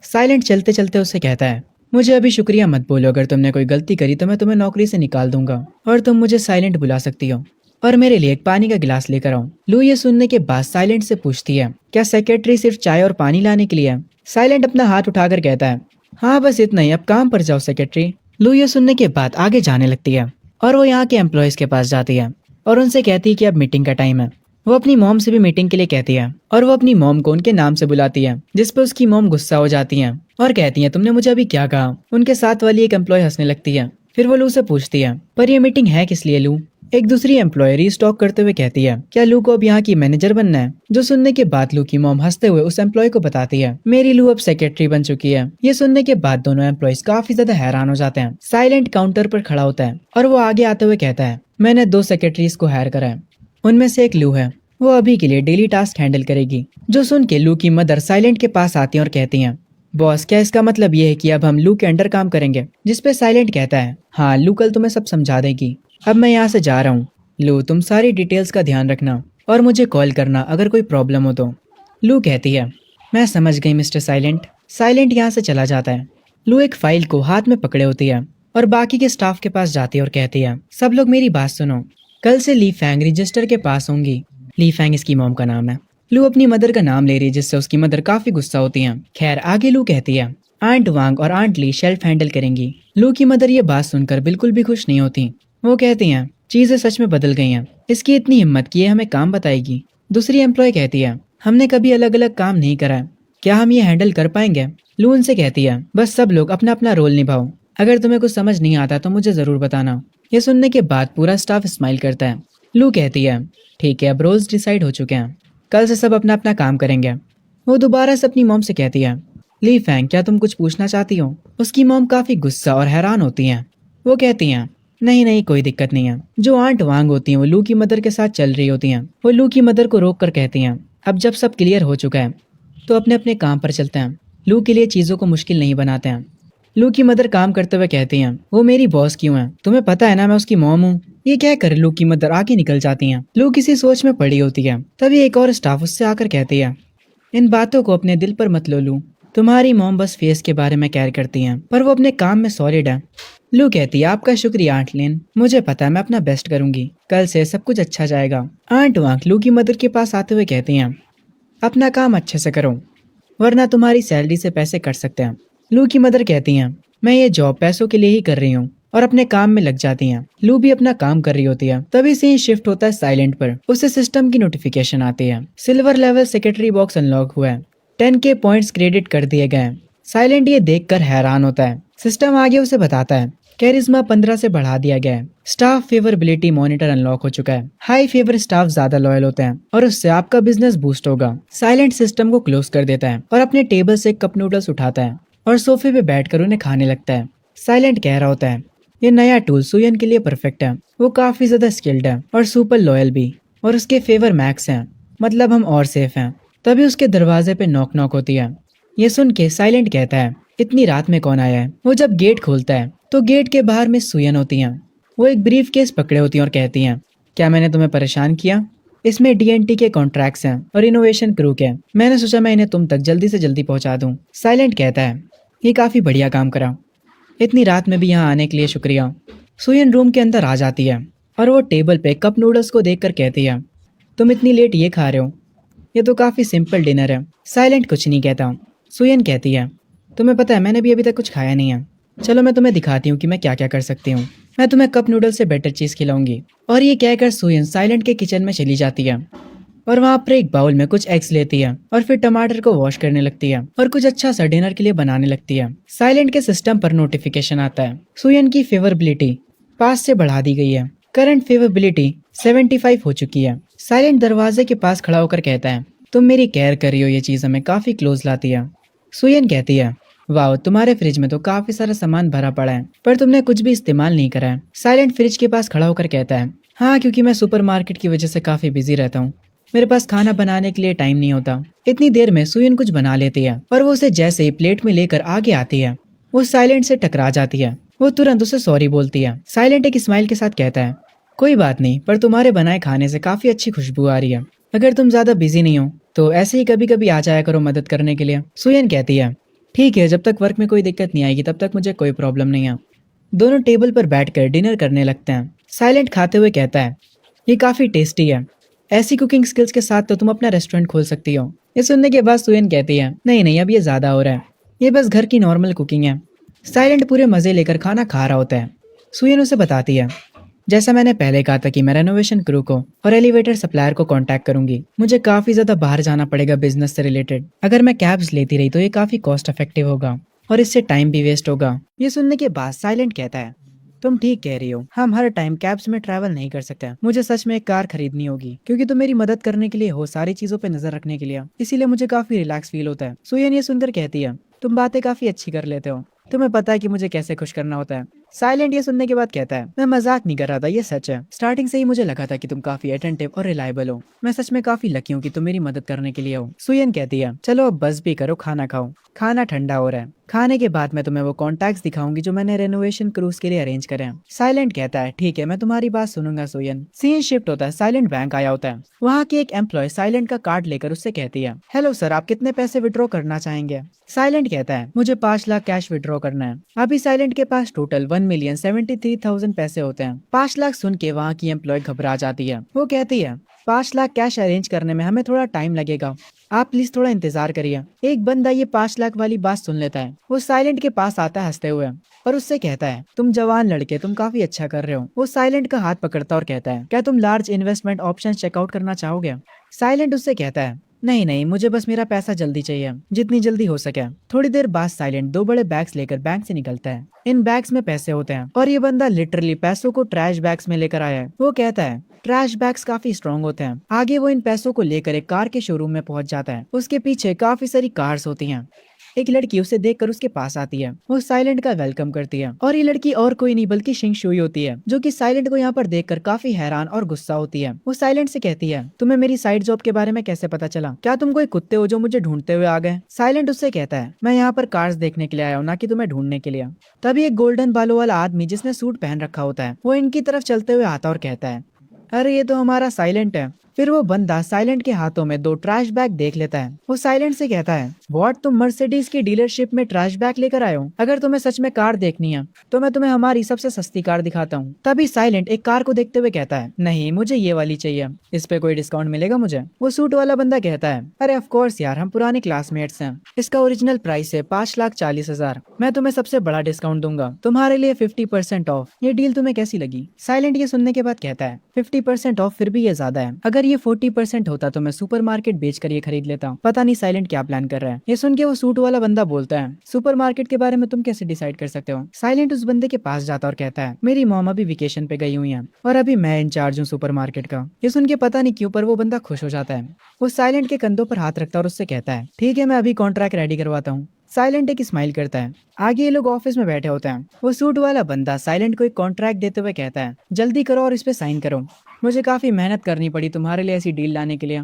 साइलेंट चलते चलते उसे कहता है, मुझे अभी शुक्रिया मत बोलो, अगर तुमने कोई गलती करी तो मैं तुम्हें नौकरी से निकाल दूंगा और तुम मुझे साइलेंट बुला सकती हो और मेरे लिए एक पानी का गिलास लेकर आओ। लू ये सुनने के बाद साइलेंट से पूछती है, क्या सेक्रेटरी सिर्फ चाय और पानी लाने के लिए है? साइलेंट अपना हाथ उठाकर कहता है, हाँ बस इतना ही, अब काम पर जाओ सेक्रेटरी। लू ये सुनने के बाद आगे जाने लगती है और वो यहाँ के एम्प्लॉयज के पास जाती है और उनसे कहती है कि अब मीटिंग का टाइम है। वो अपनी मॉम से भी मीटिंग के लिए कहती है और वो अपनी मॉम को उनके नाम से बुलाती है, जिस पे उसकी मॉम गुस्सा हो जाती है और कहती है, तुमने मुझे अभी क्या कहा? उनके साथ वाली एक एम्प्लॉय हंसने लगती है। फिर वो लू से पूछती है, पर ये मीटिंग है किस लिए लू? एक दूसरी एम्प्लॉय रीस्टॉक करते हुए कहती है, क्या लू को अब यहाँ की मैनेजर बनना है? जो सुनने के बाद लू की मॉम हंसते हुए उस एम्प्लॉय को बताती है, मेरी लू अब सेक्रेटरी बन चुकी है। ये सुनने के बाद दोनों एम्प्लॉयज काफी ज्यादा हैरान हो जाते हैं। साइलेंट काउंटर पर खड़ा होता है और वो आगे आते हुए कहता है, मैंने 2 सेक्रेटरीज को हायर करा है, उनमें से एक लू है, वो अभी के लिए डेली टास्क हैंडल करेगी। जो सुन के लू की मदर साइलेंट के पास आती है और कहती हैं, बॉस क्या इसका मतलब ये है कि अब हम लू के अंडर काम करेंगे? जिस पे साइलेंट कहता है, हाँ लू कल तुम्हें सब समझा देगी, अब मैं यहाँ से जा रहा हूँ। लू तुम सारी डिटेल्स का ध्यान रखना और मुझे कॉल करना अगर कोई प्रॉब्लम हो तो। लू कहती है, मैं समझ गई मिस्टर साइलेंट। साइलेंट यहाँ से चला जाता है। लू एक फाइल को हाथ में पकड़े होती है और बाकी के स्टाफ के पास जाती है और कहती है, सब लोग मेरी बात सुनो, कल से ली फैंग रजिस्टर के पास होंगी। ली फैंग इसकी मॉम का नाम है। लू अपनी मदर का नाम ले रही है, जिससे उसकी मदर काफी गुस्सा होती हैं। खैर आगे लू कहती है, आंट वांग और आंट ली शेल्फ हैंडल करेंगी। लू की मदर ये बात सुनकर बिल्कुल भी खुश नहीं होती। वो कहती हैं, चीजें सच में बदल गई हैं, इसकी इतनी हिम्मत की है हमें काम बताएगी। दूसरी एम्प्लॉय कहती है, हमने कभी अलग अलग काम नहीं करा है, क्या हम ये हैंडल कर पाएंगे? लू उनसे कहती है, बस सब लोग अपना अपना रोल निभाओ, अगर तुम्हें कुछ समझ नहीं आता तो मुझे जरूर बताना। ये सुनने के बाद पूरा स्टाफ स्माइल करता है। लू कहती है, ठीक है अब रोल्स डिसाइड हो चुके हैं, कल से सब अपना अपना काम करेंगे। वो दोबारा से अपनी मॉम से कहती है, ली फैंग क्या तुम कुछ पूछना चाहती हो? उसकी मॉम काफी गुस्सा और हैरान होती हैं। वो कहती हैं, नहीं नहीं कोई दिक्कत नहीं है। जो आंट वांग होती हैं वो लू की मदर के साथ चल रही होती हैं। वो लू की मदर को रोक कर कहती हैं, अब जब सब क्लियर हो चुका है तो अपने अपने काम पर चलते हैं। लू के लिए चीजों को मुश्किल नहीं बनाते हैं। लू की मदर काम करते हुए कहती हैं, वो मेरी बॉस क्यों है? तुम्हें पता है ना मैं उसकी मॉम हूँ। ये क्या कर लू की मदर आगे निकल जाती हैं। लू किसी सोच में पड़ी होती है। तभी एक और स्टाफ उससे आकर कहती है, इन बातों को अपने दिल पर मत लो लू, तुम्हारी मॉम बस फेस के बारे में केयर करती हैं, पर वो अपने काम में सॉलिड है। लू कहती है, आपका शुक्रिया आंट लिन, मुझे पता है मैं अपना बेस्ट करूंगी, कल से सब कुछ अच्छा जाएगा। आंट वांग लू की मदर के पास आते हुए कहती हैं, अपना काम अच्छे से करो वरना तुम्हारी सैलरी से पैसे कट सकते हैं। लू की मदर कहती हैं, मैं ये जॉब पैसों के लिए ही कर रही हूँ, और अपने काम में लग जाती हैं। लू भी अपना काम कर रही होती है। तभी से ही शिफ्ट होता है साइलेंट पर। उसे सिस्टम की नोटिफिकेशन आती है, silver level secretary box unlock हुआ है, 10K पॉइंट्स क्रेडिट कर दिए गए हैं। साइलेंट ये देखकर हैरान होता है। सिस्टम आगे उसे बताता है, कैरिज्मा 15 से बढ़ा दिया गया है, स्टाफ फेवरेबिलिटी मॉनिटर अनलॉक हो चुका है, हाई फेवर स्टाफ ज्यादा लॉयल होते हैं और उससे आपका बिजनेस बूस्ट होगा। साइलेंट सिस्टम को क्लोज कर देता है और अपने टेबल से कप नूडल्स उठाता है और सोफे पे बैठकर उन्हें खाने लगता है। साइलेंट कह रहा होता है, ये नया टूल सुयन के लिए परफेक्ट है, वो काफी ज्यादा स्किल्ड है और सुपर लॉयल भी, और उसके फेवर मैक्स हैं, मतलब हम और सेफ हैं। तभी उसके दरवाजे पे नॉक नॉक होती है। ये सुन के साइलेंट कहता है, इतनी रात में कौन आया है? वो जब गेट खोलता है तो गेट के बाहर मिस सुयन होती हैं। वो एक ब्रीफ केस पकड़े होती हैं और कहती हैं, क्या मैंने तुम्हें परेशान किया? इसमें DNT के कॉन्ट्रैक्ट्स हैं और इनोवेशन क्रू के। मैंने सोचा मैं इन्हें तुम तक जल्दी से जल्दी पहुंचा दूं। साइलेंट कहता है, ये काफी बढ़िया काम करा, इतनी रात में भी यहाँ आने के लिए शुक्रिया। सुयन रूम के अंदर आ जाती है और वो टेबल पे कप नूडल्स को देखकर कहती है, तुम इतनी लेट ये खा रहे हो? ये तो काफ़ी सिंपल डिनर है। साइलेंट कुछ नहीं कहता। सुयन कहती है, तुम्हें पता है मैंने भी अभी तक कुछ खाया नहीं है। चलो मैं तुम्हें दिखाती हूँ कि मैं क्या क्या कर सकती हूँ। मैं तुम्हें कप नूडल्स से बेटर चीज़ खिलाऊंगी। और ये कहकर सुयन साइलेंट के किचन में चली जाती है और वहाँ पर एक बाउल में कुछ एग्स लेती है और फिर टमाटर को वॉश करने लगती है और कुछ अच्छा सा डिनर के लिए बनाने लगती है। साइलेंट के सिस्टम पर नोटिफिकेशन आता है, सुयन की फेवरेबिलिटी 5 से बढ़ा दी गई है। करंट फेवरेबिलिटी 75 हो चुकी है। साइलेंट दरवाजे के पास खड़ा होकर कहता है, तुम मेरी केयर कर रही हो, ये चीज हमें काफी क्लोज लाती है। सुयन कहती है, वाह तुम्हारे फ्रिज में तो काफी सारा सामान भरा पड़ा है पर तुमने कुछ भी इस्तेमाल नहीं करा है। साइलेंट फ्रिज के पास खड़ा होकर कहता है, हाँ क्योंकि मैं सुपरमार्केट की वजह से काफी बिजी रहता हूँ, मेरे पास खाना बनाने के लिए टाइम नहीं होता। इतनी देर में सुयन कुछ बना लेती है और वो उसे जैसे ही प्लेट में लेकर आगे आती है वो साइलेंट से टकरा जाती है। वो तुरंत उसे सॉरी बोलती है। साइलेंट एक स्माइल के साथ कहता है, कोई बात नहीं, पर तुम्हारे बनाए खाने से काफी अच्छी खुशबू आ रही है। अगर तुम ज्यादा बिजी नहीं हो तो ऐसे ही कभी कभी आ जाया करो मदद करने के लिए। सुयन कहती है, ठीक है, जब तक वर्क में कोई दिक्कत नहीं आएगी तब तक मुझे कोई प्रॉब्लम नहीं है। दोनों टेबल पर बैठकर डिनर करने लगते हैं। साइलेंट खाते हुए कहता है, ये काफी टेस्टी है, ऐसी कुकिंग स्किल्स के साथ तो तुम अपना रेस्टोरेंट खोल सकती हो। ये सुनने के बाद सुयन कहती है, नहीं नहीं अब ये ज्यादा हो रहा है, ये बस घर की नॉर्मल कुकिंग है। साइलेंट पूरे मजे लेकर खाना खा रहा होता है। सुयन उसे बताती है, जैसा मैंने पहले कहा था कि मैं रेनोवेशन क्रू को और एलिवेटर सप्लायर को कांटेक्ट करूंगी। मुझे काफी ज्यादा बाहर जाना पड़ेगा बिजनेस से रिलेटेड। अगर मैं कैब्स लेती रही तो ये काफी कॉस्ट इफेक्टिव होगा और इससे टाइम भी वेस्ट होगा। ये सुनने के बाद साइलेंट कहता है, तुम ठीक कह रही हो, हम हर टाइम कैब्स में ट्रैवल नहीं कर सकते। मुझे सच में एक कार खरीदनी होगी क्योंकि तुम मेरी मदद करने के लिए हो, सारी चीजों पे नजर रखने के लिए, इसीलिए मुझे काफी रिलैक्स फील होता है। सुयन ये सुनकर कहती है, तुम बातें काफी अच्छी कर लेते हो, तुम्हें पता है कि मुझे कैसे खुश करना होता है। साइलेंट ये सुनने के बाद कहता है, मैं मजाक नहीं कर रहा था, ये सच है। स्टार्टिंग से ही मुझे लगा था कि तुम काफी अटेंटिव और रिलायबल हो। मैं सच में काफी लकी हूँ कि तुम मेरी मदद करने के लिए हो। सुयन कहती है, चलो अब बस भी करो, खाना खाओ, खाना ठंडा हो रहा है। खाने के बाद मैं तुम्हें वो कॉन्टैक्ट्स दिखाऊंगी जो मैंने रेनोवेशन क्रूज के लिए अरेंज करे हैं। साइलेंट कहता है, ठीक है, मैं तुम्हारी बात सुनूंगा। सुयन सीन शिफ्ट होता है, साइलेंट बैंक आया होता है। वहाँ की एक एम्प्लॉय साइलेंट का कार्ड लेकर उससे कहती है, हेलो सर, आप कितने पैसे विड्रॉ करना चाहेंगे? साइलेंट कहता है, मुझे 5 लाख कैश विड्रॉ करना है। अभी साइलेंट के पास टोटल 1,73,000 पैसे होते हैं। 5 लाख सुन के वहाँ की एम्प्लॉय घबरा जाती है। वो कहती है, 5 लाख कैश अरेंज करने में हमें थोड़ा टाइम लगेगा, आप प्लीज थोड़ा इंतजार करिए। एक बंदा ये 5 लाख वाली बात सुन लेता है। वो साइलेंट के पास आता है हंसते हुए और उससे कहता है, तुम जवान लड़के, तुम काफी अच्छा कर रहे हो। वो साइलेंट का हाथ पकड़ता और कहता है, क्या तुम लार्ज इन्वेस्टमेंट ऑप्शन चेकआउट करना चाहोगे? साइलेंट उससे कहता है, नहीं नहीं, मुझे बस मेरा पैसा जल्दी चाहिए, जितनी जल्दी हो सके। थोड़ी देर बाद साइलेंट 2 बड़े बैग्स लेकर बैंक से निकलता है। इन बैग्स में पैसे होते हैं और ये बंदा लिटरली पैसों को ट्रैश बैग्स में लेकर आया है। वो कहता है, ट्रैश बैग्स काफी स्ट्रॉन्ग होते हैं। आगे वो इन पैसों को लेकर एक कार के शोरूम में पहुंच जाता है। उसके पीछे काफी सारी कार्स होती हैं। एक लड़की उसे देखकर उसके पास आती है। वो साइलेंट का वेलकम करती है और ये लड़की और कोई नहीं बल्कि शिंग शुई होती है, जो कि साइलेंट को यहाँ पर देखकर काफी हैरान और गुस्सा होती है। वो साइलेंट से कहती है, तुम्हें मेरी साइड जॉब के बारे में कैसे पता चला? क्या तुम कोई कुत्ते हो जो मुझे ढूंढते हुए आ गए? साइलेंट उससे कहता है, मैं यहाँ पर कार्स देखने के लिए आया हूँ, ना कि तुम्हें ढूंढने के लिए। तभी एक गोल्डन बालों वाला आदमी जिसने सूट पहन रखा होता है वो इनकी तरफ चलते हुए आता और कहता है, अरे ये तो हमारा साइलेंट है। फिर वो बंदा साइलेंट के हाथों में 2 ट्रैश बैग देख लेता है। वो साइलेंट से कहता है, व्हाट, तुम मर्सिडीज की डीलरशिप में ट्रैश बैग लेकर आए हो? अगर तुम्हें सच में कार देखनी है तो मैं तुम्हें हमारी सबसे सस्ती कार दिखाता हूँ। तभी साइलेंट एक कार को देखते हुए कहता है, नहीं मुझे ये वाली चाहिए, इस पे कोई डिस्काउंट मिलेगा मुझे? वो सूट वाला बंदा कहता है, अरे ऑफ कोर्स यार, हम पुराने क्लासमेट्स हैं, इसका ओरिजिनल प्राइस है 5,40,000, मैं तुम्हें सबसे बड़ा डिस्काउंट दूंगा, तुम्हारे लिए 50% ऑफ। ये डील तुम्हें कैसी लगी? साइलेंट ये सुनने के बाद कहता है, 50% ऑफ फिर भी ये ज्यादा है, अगर ये 40% होता तो मैं सुपरमार्केट बेचकर ये खरीद लेता। पता नहीं साइलेंट क्या प्लान कर रहा है। ये सुन के वो सूट वाला बंदा बोलता है, सुपरमार्केट के बारे में तुम कैसे डिसाइड कर सकते हो? साइलेंट उस बंदे के पास जाता और कहता है, मेरी मॉम अभी वेकेशन पे गई हुई है और अभी मैं इंचार्ज हूँ सुपरमार्केट का। ये सुन के पता नहीं क्यों पर वो बंदा खुश हो जाता है। वो साइलेंट के कंधों पर हाथ रखता और उससे कहता है, ठीक है, मैं अभी कॉन्ट्रैक्ट रेडी करवाता हूँ। साइलेंट एक स्माइल करता है। आगे ये लोग ऑफिस में बैठे होते हैं। वो सूट वाला बंदा साइलेंट को एक कॉन्ट्रैक्ट देते हुए कहता है, जल्दी करो और इस पे साइन करो, मुझे काफी मेहनत करनी पड़ी तुम्हारे लिए ऐसी डील लाने के लिए।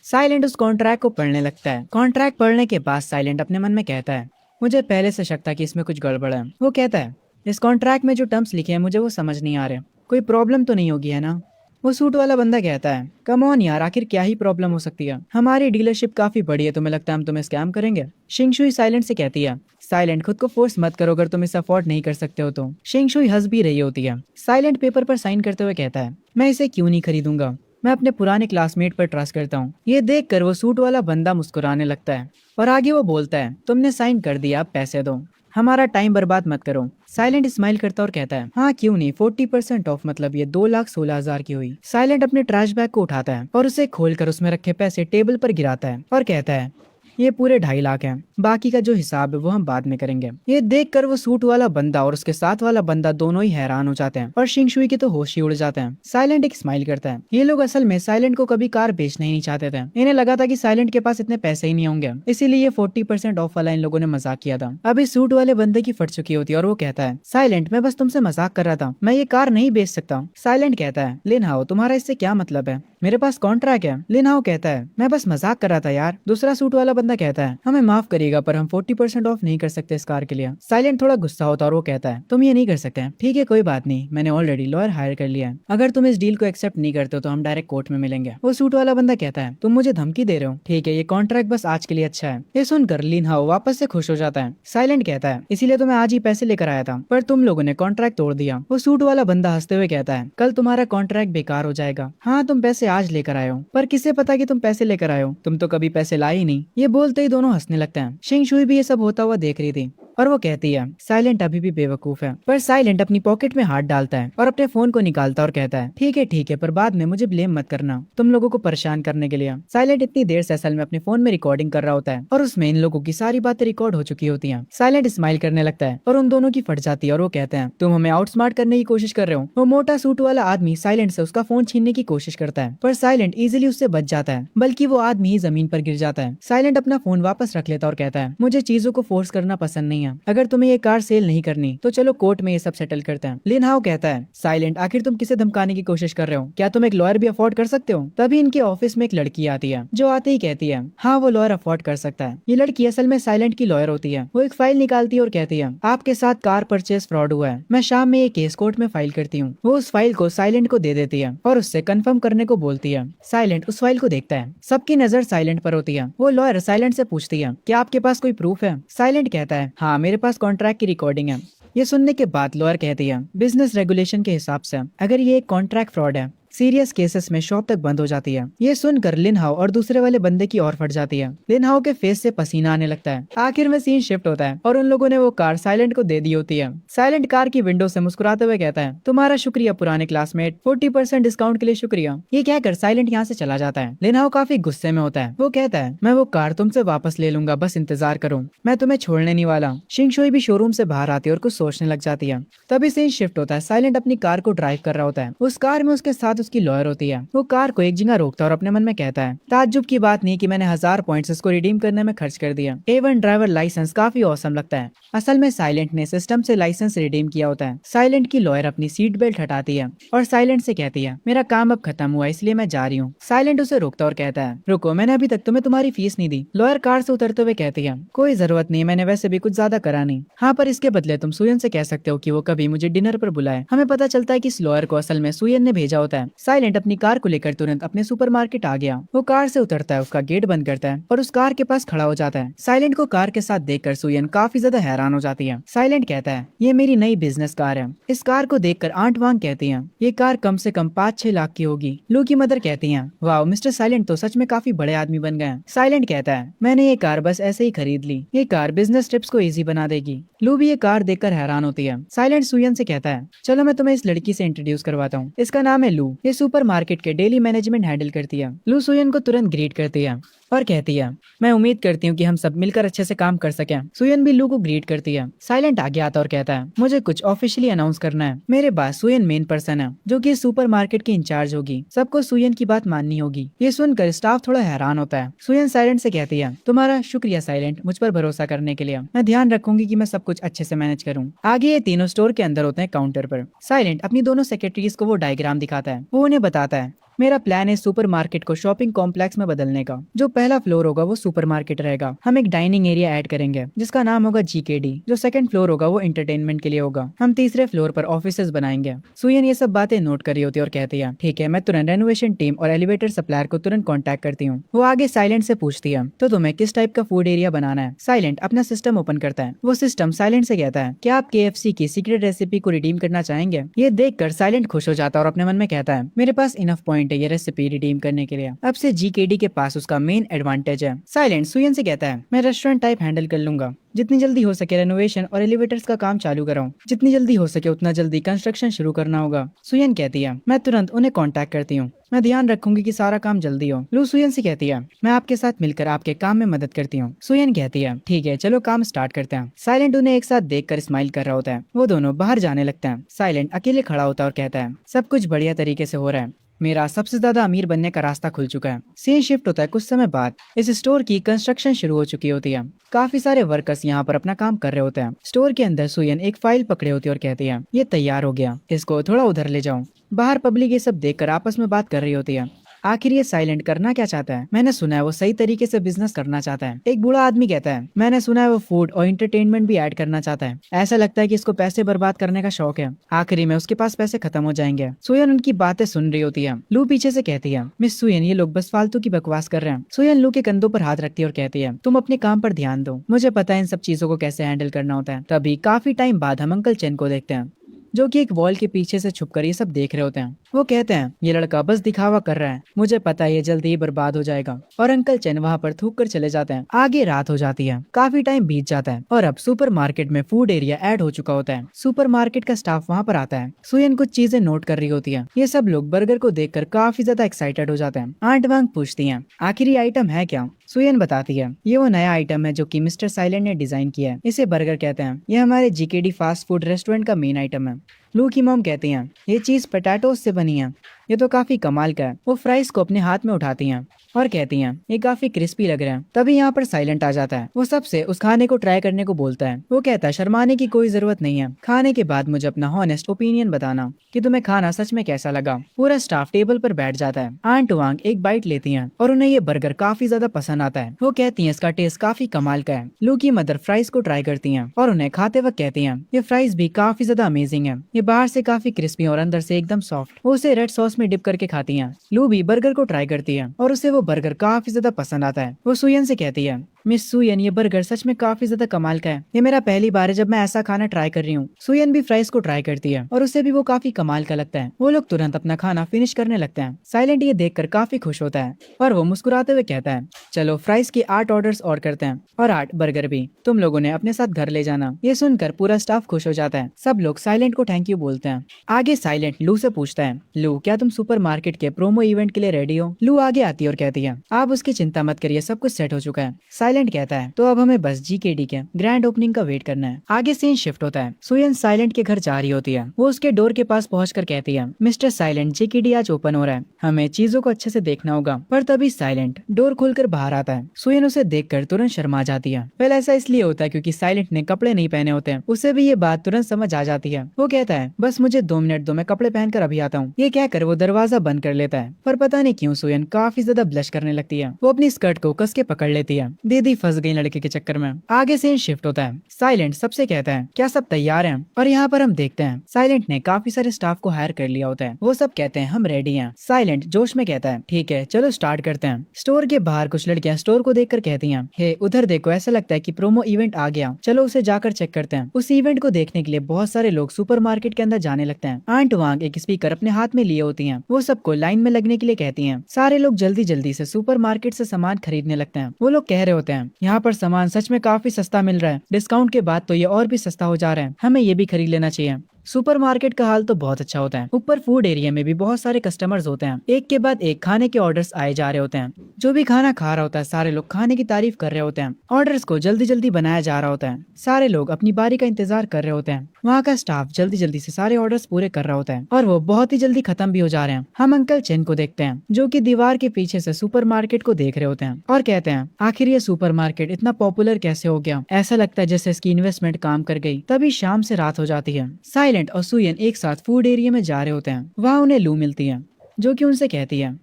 साइलेंट उस कॉन्ट्रैक्ट को पढ़ने लगता है। कॉन्ट्रैक्ट पढ़ने के बाद साइलेंट अपने मन में कहता है, मुझे पहले से शक था कि इसमें कुछ गड़बड़ है। वो कहता है, इस कॉन्ट्रैक्ट में जो टर्म्स लिखे हैं मुझे वो समझ नहीं आ रहे, कोई प्रॉब्लम तो नहीं होगी है ना? वो सूट वाला बंदा कहता है, कम ऑन यार, आखिर क्या ही प्रॉब्लम हो सकती है, हमारी डीलरशिप काफी बड़ी है, तुम्हें लगता है हम तुम्हें स्कैम करेंगे? शिंगशुई साइलेंट से कहती है, साइलेंट, खुद को फोर्स मत करो अगर तुम इसे अफोर्ड नहीं कर सकते हो तो। शिंगशुई हंस भी रही होती है। साइलेंट पेपर पर साइन करते हुए कहता है, मैं इसे क्यों नहीं खरीदूंगा, मैं अपने पुराने क्लासमेट पर ट्रस्ट करता हूँ। ये देखकर वो सूट वाला बंदा मुस्कुराने लगता है और आगे वो बोलता है, तुमने साइन कर दिया, अब पैसे दो, हमारा टाइम बर्बाद मत करो। साइलेंट स्माइल करता और कहता है, हाँ क्यों नहीं, 40% ऑफ, मतलब ये 2,16,000 की हुई। साइलेंट अपने ट्रैश बैग को उठाता है और उसे खोलकर उसमें रखे पैसे टेबल पर गिराता है और कहता है, ये पूरे 2.5 लाख हैं, बाकी का जो हिसाब है वो हम बाद में करेंगे। ये देखकर वो सूट वाला बंदा और उसके साथ वाला बंदा दोनों ही हैरान हो जाते हैं और शिंगशुई के तो होश ही उड़ जाते हैं। साइलेंट एक स्माइल करता है। ये लोग असल में साइलेंट को कभी कार बेचना ही नहीं चाहते थे। इन्हें लगा था कि साइलेंट के पास इतने पैसे ही नहीं होंगे, इसीलिए ये 40% ऑफ वाला इन लोगों ने मजाक किया था। अभी सूट वाले बंदे की फट चुकी होती है और वो कहता है, साइलेंट, मैं बस तुमसे मजाक कर रहा था, मैं ये कार नहीं बेच सकता। साइलेंट कहता है, लिन हाओ, तुम्हारा इससे क्या मतलब है, मेरे पास कॉन्ट्रैक्ट है। लिन हाओ कहता है, मैं बस मजाक कर रहा था यार। दूसरा सूट वाला बंदा कहता है, हमें माफ करिएगा पर हम 40% ऑफ नहीं कर सकते इस कार के लिए। साइलेंट थोड़ा गुस्सा होता है और वो कहता है, तुम ये नहीं कर सकते। ठीक है कोई बात नहीं, मैंने ऑलरेडी लॉयर हायर कर लिया है, अगर तुम इस डील को एक्सेप्ट नहीं करते हो तो हम डायरेक्ट कोर्ट में मिलेंगे। वो सूट वाला बंदा कहता है, तुम मुझे धमकी दे रहे हो, ठीक है ये कॉन्ट्रैक्ट बस आज के लिए अच्छा है। ये सुनकर लिन हाओ वापस से खुश हो जाता है। साइलेंट कहता है, इसीलिए तो मैं आज ही पैसे लेकर आया था, पर तुम लोगों ने कॉन्ट्रैक्ट तोड़ दिया। वो सूट वाला बंदा हंसते हुए कहता है, कल तुम्हारा कॉन्ट्रैक्ट बेकार हो जाएगा। हाँ तुम पैसे आज लेकर आए हो, पर किसे पता कि तुम पैसे लेकर आए हो, तुम तो कभी पैसे लाए ही नहीं। ये बोलते ही दोनों हंसने लगते हैं। शिंगशुई भी ये सब होता हुआ देख रही थी और वो कहती है, साइलेंट अभी भी बेवकूफ है। पर साइलेंट अपनी पॉकेट में हाथ डालता है और अपने फोन को निकालता और कहता है, ठीक है पर बाद में मुझे ब्लेम मत करना तुम लोगों को परेशान करने के लिए। साइलेंट इतनी देर से असल में अपने फोन में रिकॉर्डिंग कर रहा होता है और उसमें इन लोगों की सारी बातें रिकॉर्ड हो चुकी होती हैं। साइलेंट स्माइल करने लगता है और उन दोनों की फट जाती है और वो कहते हैं, तुम हमें आउटस्मार्ट करने की कोशिश कर रहे हो। वो मोटा सूट वाला आदमी साइलेंट से उसका फोन छीनने की कोशिश करता है, पर साइलेंट इजिली उससे बच जाता है, बल्कि वो आदमी ही जमीन पर गिर जाता है। साइलेंट अपना फोन वापस रख लेता और कहता है, मुझे चीजों को फोर्स करना पसंद नहीं है, अगर तुम्हें ये कार सेल नहीं करनी तो चलो कोर्ट में ये सब सेटल करते हैं। लिन हाओ कहता है, साइलेंट आखिर तुम किसे धमकाने की कोशिश कर रहे हो, क्या तुम एक लॉयर भी अफोर्ड कर सकते हो। तभी इनके ऑफिस में एक लड़की आती है जो आते ही कहती है, हाँ वो लॉयर अफोर्ड कर सकता है। ये लड़की असल में साइलेंट की लॉयर होती है। वो एक फाइल निकालती है और कहती है, आपके साथ कार परचेज फ्रॉड हुआ है, मैं शाम में ये केस कोर्ट में फाइल करती हूँ। वो उस फाइल को साइलेंट को दे देती है और उससे कंफर्म करने को बोलती है। साइलेंट उस फाइल को देखता है। सबकी नजर साइलेंट पर होती है। वो लॉयर साइलेंट से पूछती है, क्या आपके पास कोई प्रूफ है। साइलेंट कहता है, हाँ मेरे पास कॉन्ट्रैक्ट की रिकॉर्डिंग है। ये सुनने के बाद लॉयर कहती है, बिजनेस रेगुलेशन के हिसाब से अगर ये एक कॉन्ट्रैक्ट फ्रॉड है, सीरियस केसेस में शॉप तक बंद हो जाती है। ये सुनकर लिन हाओ और दूसरे वाले बंदे की और फट जाती है। लिन हाओ के फेस से पसीना आने लगता है। आखिर में सीन शिफ्ट होता है और उन लोगों ने वो कार साइलेंट को दे दी होती है। साइलेंट कार की विंडो से मुस्कुराते हुए कहता है, तुम्हारा शुक्रिया पुराने क्लासमेट, 40% डिस्काउंट के लिए शुक्रिया। ये कहकर साइलेंट यहाँ से चला जाता है। लिन हाओ काफी गुस्से में होता है। वो कहता है, मैं वो कार तुमसे वापस ले लूंगा, बस इंतजार करो, मैं तुम्हें छोड़ने नहीं वाला। शिंगशुई भी शोरूम से बाहर आती है और कुछ सोचने लग जाती है। तभी सीन शिफ्ट होता है। साइलेंट अपनी कार को ड्राइव कर रहा होता है। उस कार में उसके साथ उसकी लॉयर होती है। वो कार को एक जगह रोकता है और अपने मन में कहता है, ताज्जुब की बात नहीं कि मैंने 1000 पॉइंट्स इसको रिडीम करने में खर्च कर दिया। A1 ड्राइवर लाइसेंस काफी औसम लगता है। असल में साइलेंट ने सिस्टम से लाइसेंस रिडीम किया होता है। साइलेंट की लॉयर अपनी सीट बेल्ट हटाती है और साइलेंट से कहती है, मेरा काम अब खत्म हुआ इसलिए मैं जा रही हूँ। साइलेंट उसे रोकता और कहता है, रुको, मैंने अभी तक तुम्हें तुम्हारी फीस नहीं दी। लॉयर कार से उतरते हुए कहती है, कोई जरूरत नहीं, मैंने वैसे भी कुछ ज्यादा करा नहीं। हाँ पर इसके बदले तुम सुयन से कह सकते हो कि वो कभी मुझे डिनर पर बुलाए। हमें पता चलता है कि इस लॉयर को असल में सुयन ने भेजा होता है। साइलेंट अपनी कार को लेकर तुरंत अपने सुपरमार्केट आ गया। वो कार से उतरता है, उसका गेट बंद करता है और उस कार के पास खड़ा हो जाता है। साइलेंट को कार के साथ देखकर सुयन काफी ज्यादा हैरान हो जाती है। साइलेंट कहता है, ये मेरी नई बिजनेस कार है। इस कार को देखकर आंट वांग कहती हैं, ये कार कम से कम 5-6 लाख की होगी। लू की मदर कहती हैं, वाह मिस्टर साइलेंट तो सच में काफी बड़े आदमी बन गए हैं। साइलेंट कहता है, मैंने ये कार बस ऐसे ही खरीद ली, ये कार बिजनेस ट्रिप्स को इजी बना देगी। लू भी ये कार देखकर हैरान होती है। साइलेंट सुयन से कहता है, चलो मैं तुम्हें इस लड़की से इंट्रोड्यूस करवाता हूँ, इसका नाम है लू, ये सुपरमार्केट के डेली मैनेजमेंट हैंडल करती है। लू सुयन को तुरंत ग्रीट करती है और कहती है, मैं उम्मीद करती हूँ कि हम सब मिलकर अच्छे से काम कर सकें। सुयन भी लू को ग्रीट करती है। साइलेंट आगे आता और कहता है, मुझे कुछ ऑफिशियली अनाउंस करना है। मेरे पास सुयन मेन पर्सन है जो कि सुपर मार्केट की इंचार्ज होगी, सबको सुयन की बात माननी होगी। ये सुनकर स्टाफ थोड़ा हैरान होता है। सुयन साइलेंट से कहती है, तुम्हारा शुक्रिया साइलेंट, मुझ पर भरोसा करने के लिए। मैं ध्यान रखूंगी कि मैं सब कुछ अच्छे से मैनेज करूँ। आगे ये तीनों स्टोर के अंदर होते हैं काउंटर पर। साइलेंट अपनी दोनों सेक्रेटरीज को वो डायग्राम दिखाता है। वो उन्हें बताता है, मेरा प्लान है सुपरमार्केट को शॉपिंग कॉम्प्लेक्स में बदलने का। जो पहला फ्लोर होगा वो सुपरमार्केट रहेगा। हम एक डाइनिंग एरिया ऐड करेंगे जिसका नाम होगा GKD। जो सेकंड फ्लोर होगा वो एंटरटेनमेंट के लिए होगा। हम तीसरे फ्लोर पर ऑफिसेज बनाएंगे। सुयन ये सब बातें नोट कर रही होती है और कहती है ठीक है, मैं तुरंत रेनोवेशन टीम और एलिवेटर सप्लायर को तुरंत कॉन्टैक्ट करती हूँ। वो आगे साइलेंट से पूछती है तो तुम्हें किस टाइप का फूड एरिया बनाना है। साइलेंट अपना सिस्टम ओपन करता है। वो सिस्टम साइलेंट से कहता है क्या आप KFC की सीक्रेट रेसिपी को रिडीम करना चाहेंगे। ये देखकर साइलेंट खुश हो जाता है और अपने मन में कहता है मेरे पास इनफ पॉइंट है ये रेसिपी रिडीम करने के लिए। अब से GKD के पास उसका मेन एडवांटेज है। साइलेंट सुयन से कहता है मैं रेस्टोरेंट टाइप हैंडल कर लूंगा। जितनी जल्दी हो सके रेनोवेशन और एलिवेटर्स का काम चालू कराऊं। जितनी जल्दी हो सके उतना जल्दी कंस्ट्रक्शन शुरू करना होगा। सुयन कहती है मैं तुरंत उन्हें कांटेक्ट करती हूँ। मैं ध्यान रखूंगी कि सारा काम जल्दी हो। लू सुयन से कहती है मैं आपके साथ मिलकर आपके काम में मदद करती हूँ। सुयन कहती है ठीक है चलो काम स्टार्ट करते हैं। साइलेंट उन्हें एक साथ देखकर स्माइल कर रहा होता है। वो दोनों बाहर जाने लगते हैं। साइलेंट अकेले खड़ा होता है और कहता है सब कुछ बढ़िया तरीके से हो रहा है। मेरा सबसे ज्यादा अमीर बनने का रास्ता खुल चुका है। सीन शिफ्ट होता है कुछ समय बाद। इस स्टोर की कंस्ट्रक्शन शुरू हो चुकी होती है। काफी सारे वर्कर्स यहाँ पर अपना काम कर रहे होते हैं। स्टोर के अंदर सुयन एक फाइल पकड़े होती है और कहती है ये तैयार हो गया, इसको थोड़ा उधर ले जाऊं। बाहर पब्लिक ये सब देखकर आपस में बात कर रही होती है। आखिर ये साइलेंट करना क्या चाहता है। मैंने सुना है वो सही तरीके से बिजनेस करना चाहता है। एक बूढ़ा आदमी कहता है मैंने सुना है वो फूड और एंटरटेनमेंट भी ऐड करना चाहता है। ऐसा लगता है कि इसको पैसे बर्बाद करने का शौक है। आखिरी में उसके पास पैसे खत्म हो जाएंगे। सुयन उनकी बातें सुन रही होती है। लू पीछे से कहती है मिस सुयन ये लोग बस फालतू की बकवास कर रहे हैं। सुयन लू के कंधों पर हाथ रखती है और कहती है तुम अपने काम पर ध्यान दो, मुझे पता है इन सब चीजों को कैसे हैंडल करना होता है। तभी काफी टाइम बाद हम अंकल चेन को देखते हैं जो कि एक वॉल के पीछे से छुपकर ये सब देख रहे होते हैं। वो कहते हैं ये लड़का बस दिखावा कर रहा है, मुझे पता है ये जल्दी ही बर्बाद हो जाएगा। और अंकल चेन वहाँ पर थूक कर चले जाते हैं। आगे रात हो जाती है। काफी टाइम बीत जाता है और अब सुपरमार्केट में फूड एरिया ऐड हो चुका होता है। सुपरमार्केट का स्टाफ वहाँ पर आता है। सुयन कुछ चीजें नोट कर रही होती है। ये सब लोग बर्गर को देखकर काफी ज्यादा एक्साइटेड हो जाते हैं। आंट वांग पूछती है आखिर ये आइटम है क्या। सुयन बताती है ये वो नया आइटम है जो कि मिस्टर साइलेंट ने डिजाइन किया है। इसे बर्गर कहते हैं। ये हमारे GKD फास्ट फूड रेस्टोरेंट का मेन आइटम है। लू की मॉम कहती हैं ये चीज पोटैटोज से बनी है, ये तो काफी कमाल का है। वो फ्राइज को अपने हाथ में उठाती हैं और कहती हैं ये काफी क्रिस्पी लग रहे हैं। तभी यहाँ पर साइलेंट आ जाता है। वो सबसे उस खाने को ट्राई करने को बोलता है। वो कहता है शर्माने की कोई जरूरत नहीं है, खाने के बाद मुझे अपना हॉनेस्ट ओपिनियन बताना कि तुम्हें खाना सच में कैसा लगा। पूरा स्टाफ टेबल पर बैठ जाता है। आंट वांग एक बाइट लेती हैं और उन्हें ये बर्गर काफी ज्यादा पसंद आता है। वो कहती हैं इसका टेस्ट काफी कमाल का है। लू की मदर फ्राइज को ट्राई करती हैं और उन्हें खाते वक्त कहती हैं ये फ्राइज भी काफी ज्यादा अमेजिंग है। ये बाहर से काफी क्रिस्पी और अंदर से एकदम सॉफ्ट। वो उसे रेड सॉस में डिप करके खाती हैं। लू भी बर्गर को ट्राई करती है और उसे वो बर्गर काफी ज्यादा पसंद आता है। वो सुयन से कहती है मिस सुयन ये बर्गर सच में काफी ज्यादा कमाल का है। ये मेरा पहली बार है जब मैं ऐसा खाना ट्राई कर रही हूँ। सुयन भी फ्राइज को ट्राई करती है और उसे भी वो काफी कमाल का लगता है। वो लोग तुरंत अपना खाना फिनिश करने लगते हैं। साइलेंट ये देखकर काफी खुश होता है और वो मुस्कुराते हुए कहता है चलो फ्राइज के 8 ऑर्डर्स और करते हैं और 8 बर्गर भी, तुम लोगों ने अपने साथ घर ले जाना। ये सुनकर पूरा स्टाफ खुश हो जाता है। सब लोग साइलेंट को थैंक यू बोलते हैं। आगे साइलेंट लू से पूछता है लू क्या तुम सुपरमार्केट के प्रोमो इवेंट के लिए रेडी हो। लू आगे आती है और कहती है आप उसकी चिंता मत करिए, सब कुछ सेट हो चुका है। साइलेंट कहता है तो अब हमें बस GKD के ग्रैंड ओपनिंग का वेट करना है। आगे सीन शिफ्ट होता है। सुयन साइलेंट के घर जा रही होती है। वो उसके डोर के पास पहुंचकर कहती है मिस्टर साइलेंट GKD आज ओपन हो रहा है, हमें चीजों को अच्छे से देखना होगा। पर तभी साइलेंट डोर खोलकर बाहर आता है। सुयन उसे देखकर तुरंत शर्मा जाती है। पहले ऐसा इसलिए होता है क्योंकि साइलेंट ने कपड़े नहीं पहने होते हैं। उसे भी ये बात तुरंत समझ आ जाती है। वो कहता है बस मुझे 2 मिनट दो, मैं कपड़े पहनकर अभी आता हूँ। ये कहकर वो दरवाजा बंद कर लेता है। पर पता नहीं क्यों सुयन काफी ज्यादा ब्लश करने लगती है। वो अपनी स्कर्ट को कस के पकड़ लेती है। दीदी फंस गई लड़के के चक्कर में। आगे सीन शिफ्ट होता है। साइलेंट सबसे कहता है क्या सब तैयार हैं? और यहाँ पर हम देखते हैं साइलेंट ने काफी सारे स्टाफ को हायर कर लिया होता है। वो सब कहते हैं हम रेडी हैं। साइलेंट जोश में कहता है ठीक है चलो स्टार्ट करते हैं। स्टोर के बाहर कुछ लड़कियां स्टोर को देखकर कहती हैं हे उधर देखो, ऐसा लगता है कि प्रोमो इवेंट आ गया, चलो उसे जाकर चेक करते हैं। उस इवेंट को देखने के लिए बहुत सारे लोग सुपरमार्केट के अंदर जाने लगते हैं। आंट वांग एक स्पीकर अपने हाथ में लिए होती हैं। वो सबको लाइन में लगने के लिए कहती हैं। सारे लोग जल्दी जल्दी से सुपरमार्केट से सामान खरीदने लगते हैं। वो लोग कह रहे होते हैं यहाँ पर सामान सच में काफी सस्ता मिल रहा है, डिस्काउंट के बाद तो ये और भी सस्ता हो जा रहा है, हमें ये भी खरीद लेना चाहिए। सुपरमार्केट का हाल तो बहुत अच्छा होता है। ऊपर फूड एरिया में भी बहुत सारे कस्टमर्स होते हैं। एक के बाद एक खाने के ऑर्डर्स आए जा रहे होते हैं। जो भी खाना खा रहा होता है सारे लोग खाने की तारीफ कर रहे होते हैं। ऑर्डर्स को जल्दी जल्दी बनाया जा रहा होता है। सारे लोग अपनी बारी का इंतजार कर रहे होते हैं। वहाँ का स्टाफ जल्दी जल्दी से सारे ऑर्डर्स पूरे कर रहा होता है और वो बहुत ही जल्दी खत्म भी हो जा रहे हैं। हम अंकल चेन को देखते हैं जो कि दीवार के पीछे से सुपरमार्केट को देख रहे होते हैं और कहते हैं आखिर ये सुपरमार्केट इतना पॉपुलर कैसे हो गया, ऐसा लगता है जैसे इसकी इन्वेस्टमेंट काम कर गई। तभी शाम से रात हो जाती है। साइलेंट और सुयन एक साथ फूड एरिया में जा रहे होते हैं। वहाँ उन्हें लू मिलती है। जो कि उनसे कहती है,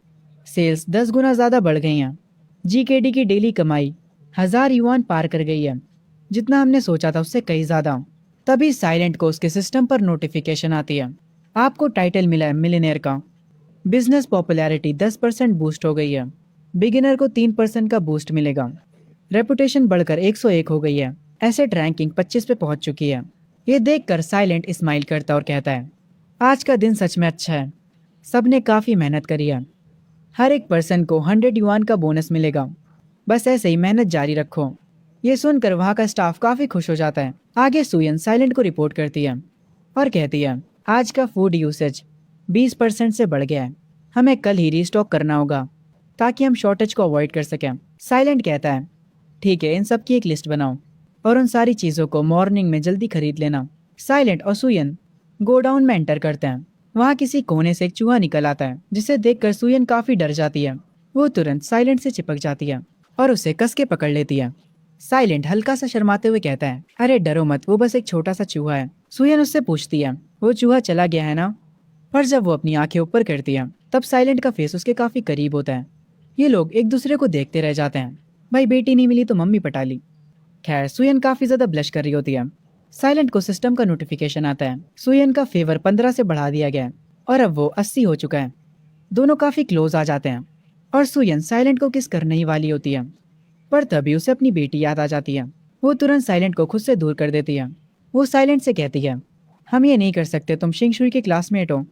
सेल्स 10 गुना ज़्यादा बढ़ गई हैं। जीकेडी की डेली कमाई 1000 युआन पार कर गई है, जितना हमने सोचा था उससे कहीं ज़्यादा। तभी साइलेंट को उसके सिस्टम पर नोटिफिकेशन आती है, आपको टाइटल मिला है मिलियनेयर का। बिजनेस पॉपुलैरिटी 10% बूस्ट हो गई है। बिगिनर को 3% का बूस्ट मिलेगा। रेपुटेशन बढ़कर 101 हो गई है। एसेट रैंकिंग 25 पे पहुंच चुकी है। ये देखकर साइलेंट स्माइल करता और कहता है, आज का दिन सच में अच्छा है। सबने काफ़ी मेहनत करी है। हर एक पर्सन को 100 युआन का बोनस मिलेगा। बस ऐसे ही मेहनत जारी रखो। ये सुनकर वहाँ का स्टाफ काफ़ी खुश हो जाता है। आगे सुयन साइलेंट को रिपोर्ट करती है और कहती है, आज का फूड यूसेज 20% से बढ़ गया है। हमें कल ही रीस्टॉक करना होगा ताकि हम शॉर्टेज को अवॉइड कर सकें। साइलेंट कहता है, ठीक है, इन सब की एक लिस्ट बनाओ और उन सारी चीज़ों को मॉर्निंग में जल्दी खरीद लेना। साइलेंट और सुयन गोडाउन में एंटर करते हैं। वहाँ किसी कोने से एक चूहा निकल आता है, जिसे देखकर सुयन काफ़ी डर जाती है। वो तुरंत साइलेंट से चिपक जाती है और उसे कस के पकड़ लेती है। साइलेंट हल्का सा शर्माते हुए कहता है, अरे डरो मत, वो बस एक छोटा सा चूहा है। सुयन उससे पूछती है, वो चूहा चला गया है ना? पर जब वो अपनी आंखें ऊपर करती है, तब साइलेंट का फेस उसके काफ़ी करीब होता है। ये लोग एक दूसरे को देखते रह जाते हैं। भाई बेटी नहीं मिली तो मम्मी पटा ली। खैर सुयन काफ़ी ज़्यादा ब्लश कर रही होती है। साइलेंट को सिस्टम का नोटिफिकेशन आता है, सुयन का फेवर 15 से बढ़ा दिया गया है और अब वो 80 हो चुका है। दोनों काफ़ी क्लोज आ जाते हैं और सुयन साइलेंट को किस करने ही वाली होती है, पर तभी उसे अपनी बेटी याद आ जाती है। वो तुरंत साइलेंट को खुद से दूर कर देती है। वो साइलेंट से कहती है, हम ये नहीं कर सकते, तुम शिंगशुई के क्लासमेट हो,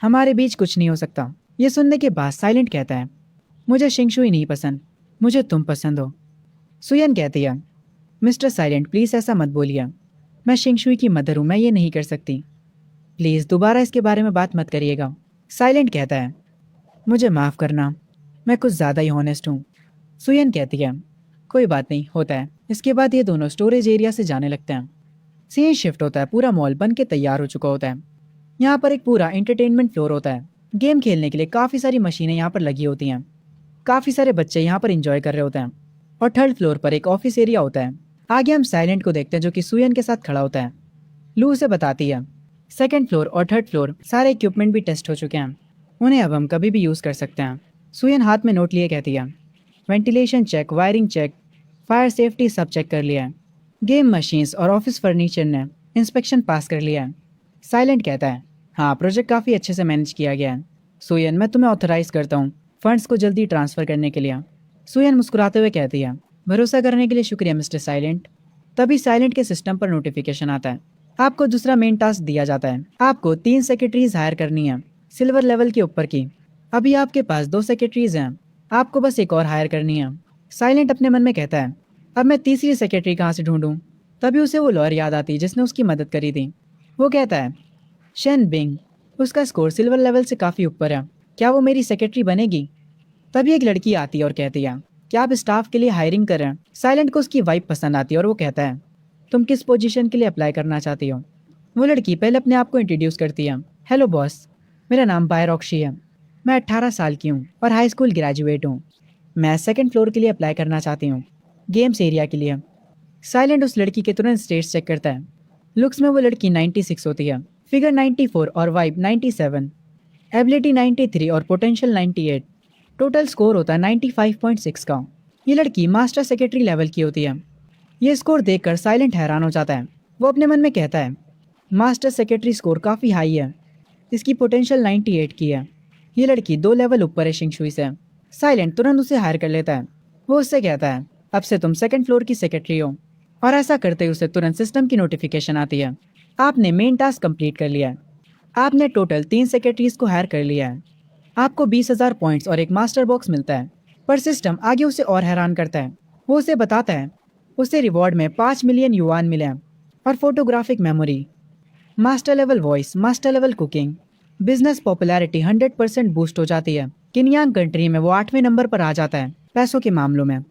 हमारे बीच कुछ नहीं हो सकता। ये सुनने के बाद साइलेंट कहता है, मुझे शिंगशुई नहीं पसंद, मुझे तुम पसंद हो। सुयन कहती है, मिस्टर साइलेंट प्लीज़ ऐसा मत बोलिए, मैं शिंगशुई की मदर हूँ, मैं ये नहीं कर सकती। प्लीज़ दोबारा इसके बारे में बात मत करिएगा। साइलेंट कहता है, मुझे माफ़ करना, मैं कुछ ज़्यादा ही हॉनेस्ट हूँ। सुयन कहती है, कोई बात नहीं, होता है। इसके बाद ये दोनों स्टोरेज एरिया से जाने लगते हैं। सीन शिफ्ट होता है, पूरा मॉल बन के तैयार हो चुका होता है। यहाँ पर एक पूरा एंटरटेनमेंट फ्लोर होता है। गेम खेलने के लिए काफ़ी सारी मशीनें यहाँ पर लगी होती हैं। काफ़ी सारे बच्चे यहाँ पर इंजॉय कर रहे होते हैं और थर्ड फ्लोर पर एक ऑफिस एरिया होता है। आगे हम साइलेंट को देखते हैं, जो कि सुयन के साथ खड़ा होता है। लू उसे बताती है, सेकंड फ्लोर और थर्ड फ्लोर सारे इक्विपमेंट भी टेस्ट हो चुके हैं, उन्हें अब हम कभी भी यूज़ कर सकते हैं। सुयन हाथ में नोट लिए कहती है, ventilation check, wiring check, fire safety सब चेक कर लिया है। गेम मशीन्स और ऑफिस फर्नीचर ने इंस्पेक्शन पास कर लिया है। साइलेंट कहता है, हाँ प्रोजेक्ट काफ़ी अच्छे से मैनेज किया गया है। सुयन मैं तुम्हें ऑथराइज करता हूँ फंड्स को जल्दी ट्रांसफ़र करने के लिए। सुयन मुस्कुराते हुए कहती है, भरोसा करने के लिए शुक्रिया मिस्टर साइलेंट। तभी साइलेंट के सिस्टम पर नोटिफिकेशन आता है, आपको दूसरा मेन टास्क दिया जाता है। आपको 3 सेक्रेटरीज हायर करनी है, सिल्वर लेवल के ऊपर की। अभी आपके पास 2 सेक्रेटरीज हैं, आपको बस एक और हायर करनी है। साइलेंट अपने मन में कहता है, अब मैं तीसरी सेक्रेटरी कहाँ से ढूंढूं? तभी उसे वो लॉयर याद आती है जिसने उसकी मदद करी थी। वो कहता है, शेन बिंग, उसका स्कोर सिल्वर लेवल से काफ़ी ऊपर है, क्या वो मेरी सेक्रेटरी बनेगी? तभी एक लड़की आती है और कहती है, क्या आप स्टाफ के लिए हायरिंग कर रहे हैं? साइलेंट को उसकी वाइफ पसंद आती है और वो कहता है, तुम किस पोजीशन के लिए अप्लाई करना चाहती हो? वो लड़की पहले अपने आप को इंट्रोड्यूस करती है, हेलो बॉस, मेरा नाम बायरॉक्शी है, मैं 18 साल की हूँ और हाई स्कूल ग्रेजुएट हूँ। मैं सेकंड फ्लोर के लिए अप्लाई करना चाहती हूँ, गेम्स एरिया के लिए। साइलेंट उस लड़की के तुरंत स्टेट्स चेक करता है। लुक्स में वो लड़की 96 होती है, फिगर 94 और वाइब 97, एबिलिटी 93 और पोटेंशियल 98। टोटल स्कोर होता है 95.6 का। ये लड़की मास्टर सेक्रेटरी लेवल की होती है। ये स्कोर देखकर साइलेंट हैरान हो जाता है। वो अपने मन में कहता है, मास्टर सेक्रेटरी स्कोर काफ़ी हाई है, इसकी पोटेंशियल 98 की है। ये लड़की 2 लेवल ऊपर है शिंगशुई से। साइलेंट तुरंत उसे हायर कर लेता है। वो उससे कहता है, अब से तुम सेकंड फ्लोर की सेक्रेटरी हो। और ऐसा करते ही उसे तुरंत सिस्टम की नोटिफिकेशन आती है, आपने मेन टास्क कंप्लीट कर लिया है। आपने टोटल 3 सेक्रेटरीज को हायर कर लिया है। आपको 20,000 पॉइंट्स और एक मास्टर बॉक्स मिलता है। पर सिस्टम आगे उसे और हैरान करता है। वो उसे बताता है, उसे रिवॉर्ड में 5 मिलियन युआन मिले हैं और photographic memory, master level voice, master level cooking. Business popularity 100% boost हो जाती है। किन्यान कंट्री में वो 8वें नंबर पर आ जाता है पैसों के मामलों में।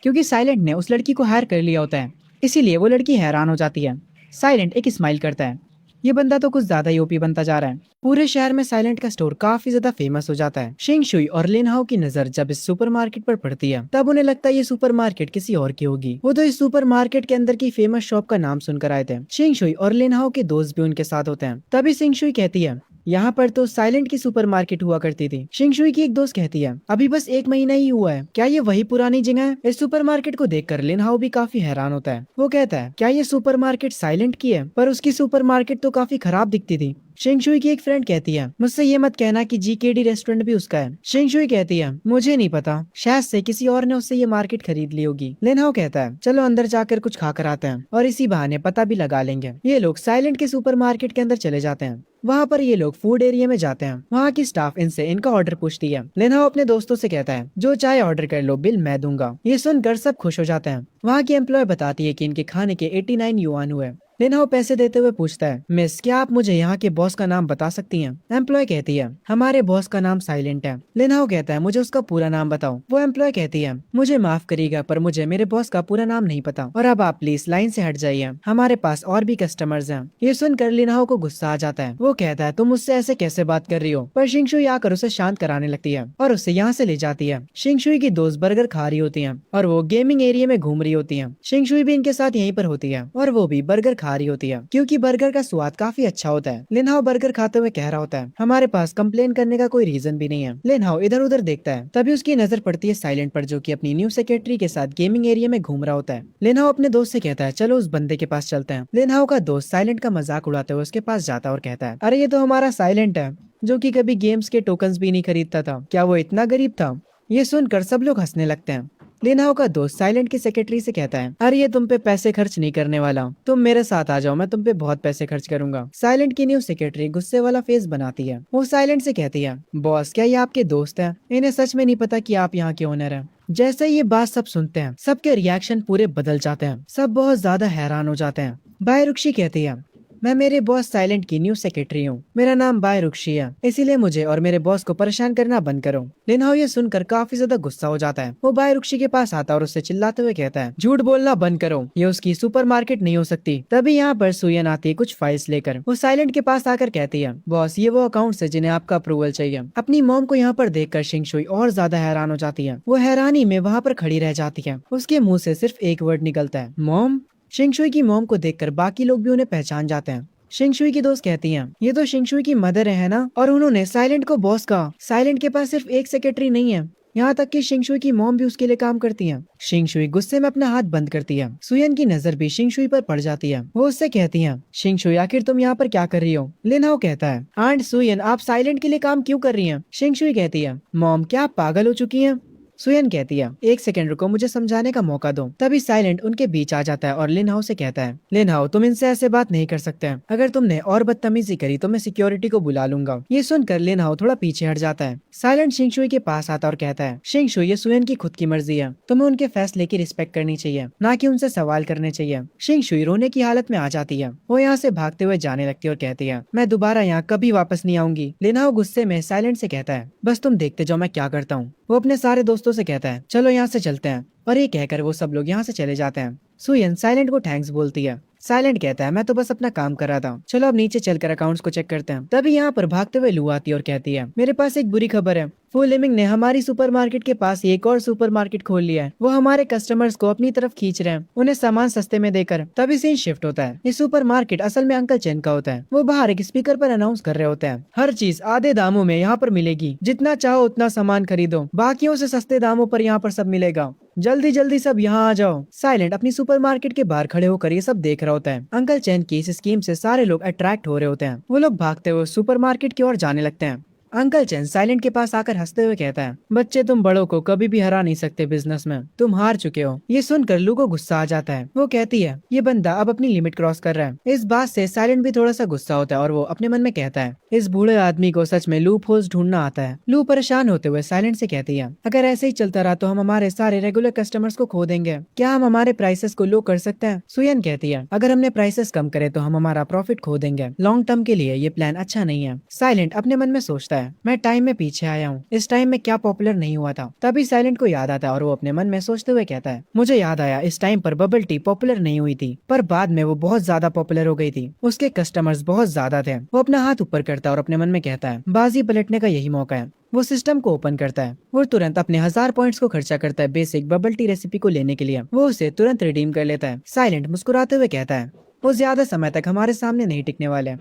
क्योंकि साइलेंट ने उस लड़की को हायर कर लिया होता है, इसीलिए वो लड़की हैरान हो जाती है। साइलेंट एक स्माइल करता है, ये बंदा तो कुछ ज्यादा ही ओपी बनता जा रहा है। पूरे शहर में साइलेंट का स्टोर काफी ज्यादा फेमस हो जाता है। शिंगशुई और लिनहाओ की नजर जब इस सुपरमार्केट पर पड़ती है, तब उन्हें लगता है ये सुपरमार्केट किसी और की होगी। वो तो इस सुपरमार्केट के अंदर की फेमस शॉप का नाम सुनकर आए थे। शिंगशुई और लिनहाओ के दोस्त भी उनके साथ होते हैं। तभी शिंगशुई कहती है, यहाँ पर तो साइलेंट की सुपरमार्केट हुआ करती थी। शिंगशुई की एक दोस्त कहती है, अभी बस 1 महीना ही हुआ है, क्या ये वही पुरानी जगह है? इस सुपरमार्केट को देखकर लिन हाओ भी काफी हैरान होता है। वो कहता है, क्या ये सुपरमार्केट साइलेंट की है? पर उसकी सुपरमार्केट तो काफी खराब दिखती थी। शिंगशुई की एक फ्रेंड कहती है, मुझसे ये मत कहना कि जीकेडी रेस्टोरेंट भी उसका है। शिंगशुई कहती है, मुझे नहीं पता, शायद से किसी और ने उससे ये मार्केट खरीद ली होगी। लिन हाओ कहता है, चलो अंदर जाकर कुछ खाकर आते हैं और इसी बहाने पता भी लगा लेंगे। ये लोग साइलेंट के सुपरमार्केट के अंदर चले जाते हैं। वहाँ पर ये लोग फूड एरिया में जाते हैं। वहाँ की स्टाफ इनसे इनका ऑर्डर पूछती है। लिन हाओ अपने दोस्तों से कहता है, जो चाहे ऑर्डर कर लो, बिल मैं दूंगा। ये सुनकर सब खुश हो जाते हैं। वहाँ की एम्प्लॉय बताती है कि इनके खाने के 89 युआन हुए। लिन हाओ पैसे देते हुए पूछता है, मिस क्या आप मुझे यहाँ के बॉस का नाम बता सकती हैं? एम्प्लॉय कहती है, हमारे बॉस का नाम साइलेंट है। लिन हाओ कहता है, मुझे उसका पूरा नाम बताओ। वो एम्प्लॉय कहती है, मुझे माफ करिएगा पर मुझे मेरे बॉस का पूरा नाम नहीं पता, और अब आप प्लीज लाइन से हट जाइए, हमारे पास और भी कस्टमर्स हैं। ये सुनकर लिन हाओ को गुस्सा आ जाता है। वो कहता है, तुम मुझसे ऐसे कैसे बात कर रही हो? पर शिंगशुई आकर उसे शांत कराने लगती है और उसे यहाँ से ले जाती है। शिंगशुई की दोस्त बर्गर खा रही होती है और वो गेमिंग एरिया में घूम रही होती है। शिंगशुई भी इनके साथ यहीं पर होती है और वो भी बर्गर खा रही होती है क्योंकि बर्गर का स्वाद काफी अच्छा होता है। लिन हाओ बर्गर खाते हुए कह रहा होता है, हमारे पास कंप्लेन करने का कोई रीजन भी नहीं है। लिन हाओ इधर उधर देखता है, तभी उसकी नजर पड़ती है साइलेंट पर, जो कि अपनी न्यू सेक्रेटरी के साथ गेमिंग एरिया में घूम रहा होता है। लिन हाओ अपने दोस्त से कहता है, चलो उस बंदे के पास चलते हैं। लिन हाओ का दोस्त साइलेंट का मजाक उड़ाते हुए उसके पास जाता है और कहता है, अरे ये तो हमारा साइलेंट है, जो कि कभी गेम्स के टोकन्स भी नहीं खरीदता था। क्या वो इतना गरीब था? ये सुनकर सब लोग हंसने लगते हैं। लिन हाओ का दोस्त साइलेंट की सेक्रेटरी से कहता है, अरे ये तुम पे पैसे खर्च नहीं करने वाला, तुम मेरे साथ आ जाओ, मैं तुम पे बहुत पैसे खर्च करूंगा। साइलेंट की न्यू सेक्रेटरी गुस्से वाला फेस बनाती है। वो साइलेंट से कहती है, बॉस क्या ये आपके दोस्त है? इन्हें सच में नहीं पता कि आप यहाँ के ओनर हैं। जैसे ही ये बात सब सुनते हैं, सबके रिएक्शन पूरे बदल जाते हैं। सब बहुत ज्यादा हैरान हो जाते हैं। बायरुक्षी कहती है, मैं मेरे बॉस साइलेंट की न्यू सेक्रेटरी हूँ, मेरा नाम बायरुक्षी है, इसीलिए मुझे और मेरे बॉस को परेशान करना बंद करो। लिन हाओ ये सुनकर काफी ज्यादा गुस्सा हो जाता है। वो बायरुक्षी के पास आता है और उससे चिल्लाते हुए कहता है, झूठ बोलना बंद करो, ये उसकी सुपरमार्केट नहीं हो सकती। तभी यहाँ पर सुयन आती है कुछ फाइल्स लेकर। वो साइलेंट के पास आकर कहती है, बॉस ये वो अकाउंट्स है जिन्हें आपका अप्रूवल चाहिए। अपनी मॉम को यहाँ पर देखकर शिंगशुई और ज्यादा हैरान हो जाती है। वो हैरानी में वहाँ पर खड़ी रह जाती है। उसके मुँह से सिर्फ एक वर्ड निकलता है, मॉम। शिंगशुई की मॉम को देखकर बाकी लोग भी उन्हें पहचान जाते हैं। शिंगशुई की दोस्त कहती हैं, ये तो शिंगशुई की मदर है ना, और उन्होंने साइलेंट को बॉस कहा। साइलेंट के पास सिर्फ एक सेक्रेटरी नहीं है, यहाँ तक कि शिंगशुई की मॉम भी उसके लिए काम करती हैं। शिंगशुई गुस्से में अपना हाथ बंद करती है। सुयन की नजर भी शिंगशुई पर पड़ जाती है। वो उससे कहती हैं, शिंगशुई आखिर तुम यहाँ पर क्या कर रही हो? लिन हाओ कहता है, आंट सुयन आप साइलेंट के लिए काम क्यों कर रही हैं? शिंगशुई कहती है, मॉम क्या आप पागल हो चुकी हैं? सुयन कहती है, एक सेकंड रुको, मुझे समझाने का मौका दो। तभी साइलेंट उनके बीच आ जाता है और लिन हाओ से कहता है, लिन हाओ तुम इनसे ऐसे बात नहीं कर सकते हैं, अगर तुमने और बदतमीजी करी तो मैं सिक्योरिटी को बुला लूंगा। ये सुनकर लिन हाओ थोड़ा पीछे हट जाता है। साइलेंट शिंगशुई के पास आता और कहता है, शिंगशुई ये सुयन की खुद की मर्जी है, तुम्हें उनके फैसले की रिस्पेक्ट करनी चाहिए, ना कि उनसे सवाल करने चाहिए। शिंगशुई रोने की हालत में आ जाती है। वो यहाँ से भागते हुए जाने लगती है और कहती है, मैं दोबारा यहाँ कभी वापस नहीं आऊंगी। लिन हाओ गुस्से में साइलेंट से कहता है, बस तुम देखते जाओ मैं क्या करता हूँ। वो अपने सारे दोस्तों से कहता है, चलो यहाँ से चलते हैं, और ये कहकर वो सब लोग यहाँ से चले जाते हैं। सुयन साइलेंट को थैंक्स बोलती है। साइलेंट कहता है, मैं तो बस अपना काम कर रहा था, चलो अब नीचे चलकर अकाउंट्स को चेक करते हैं। तभी यहाँ पर भागते हुए लू आती है और कहती है, मेरे पास एक बुरी खबर है, फू लिमिंग ने हमारी सुपरमार्केट के पास एक और सुपरमार्केट खोल लिया है। वो हमारे कस्टमर्स को अपनी तरफ खींच रहे हैं, उन्हें सामान सस्ते में देकर। तभी सीन शिफ्ट होता है। ये सुपरमार्केट असल में अंकल चेन का होता है। वो बाहर एक स्पीकर पर अनाउंस कर रहे होते हैं, हर चीज आधे दामों में यहाँ पर मिलेगी, जितना चाहो उतना सामान खरीदो, बाकियों से सस्ते दामों पर यहाँ पर सब मिलेगा, जल्दी जल्दी सब यहाँ आ जाओ। साइलेंट अपनी सुपरमार्केट के बाहर खड़े होकर ये सब देख रहा होता है। अंकल चैन की इस स्कीम से सारे लोग अट्रैक्ट हो रहे होते हैं। वो लोग भागते हुए सुपरमार्केट की ओर जाने लगते हैं। अंकल चैन साइलेंट के पास आकर हंसते हुए कहता है, बच्चे तुम बड़ों को कभी भी हरा नहीं सकते बिजनेस में, तुम हार चुके हो। ये सुनकर लू को गुस्सा आ जाता है। वो कहती है, ये बंदा अब अपनी लिमिट क्रॉस कर रहा है। इस बात से साइलेंट भी थोड़ा सा गुस्सा होता है और वो अपने मन में कहता है, इस बूढ़े आदमी को सच में लूप होल्स ढूंढना आता है। लू परेशान होते हुए साइलेंट से कहती है, अगर ऐसे ही चलता रहा तो हम हमारे सारे रेगुलर कस्टमर्स को खो देंगे, क्या हम हमारे प्राइसेस को लो कर सकते हैं? सुयन कहती है, अगर हमने प्राइसेस कम करे तो हम हमारा प्रॉफिट खो देंगे, लॉन्ग टर्म के लिए ये प्लान अच्छा नहीं है। साइलेंट अपने मन में सोचता है, मैं टाइम में पीछे आया हूँ, इस टाइम में क्या पॉपुलर नहीं हुआ था। तभी साइलेंट को याद आता है और वो अपने मन में सोचते हुए कहता है, मुझे याद आया इस टाइम पर बबल टी पॉपुलर नहीं हुई थी, पर बाद में वो बहुत ज्यादा पॉपुलर हो गई थी, उसके कस्टमर्स बहुत ज्यादा थे। वो अपना हाथ ऊपर करता है और अपने मन में कहता है, बाजी पलटने का यही मौका है। वो सिस्टम को ओपन करता है। वो तुरंत अपने 1000 पॉइंट्स को खर्चा करता है बेसिक बबल टी रेसिपी को लेने के लिए। वो उसे तुरंत रिडीम कर लेता है। साइलेंट मुस्कुराते हुए कहता है, वो ज्यादा समय तक हमारे सामने नहीं टिकने वाले।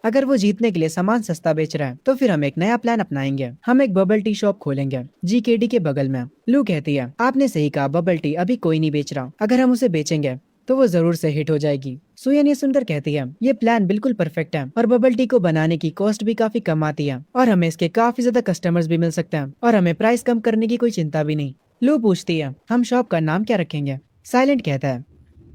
अगर वो जीतने के लिए सामान सस्ता बेच रहा है तो फिर हम एक नया प्लान अपनाएंगे। हम एक बबल टी शॉप खोलेंगे जीकेडी के बगल में। लू कहती है, आपने सही कहा, बबल टी अभी कोई नहीं बेच रहा। अगर हम उसे बेचेंगे तो वो जरूर से हिट हो जाएगी। सुयन ये सुनकर कहती है, ये प्लान बिल्कुल परफेक्ट है और बबल टी को बनाने की कॉस्ट भी काफी कम आती है और हमें इसके काफी ज्यादा कस्टमर्स भी मिल सकते हैं और हमें प्राइस कम करने की कोई चिंता भी नहीं। लू पूछती है, हम शॉप का नाम क्या रखेंगे? साइलेंट कहता है,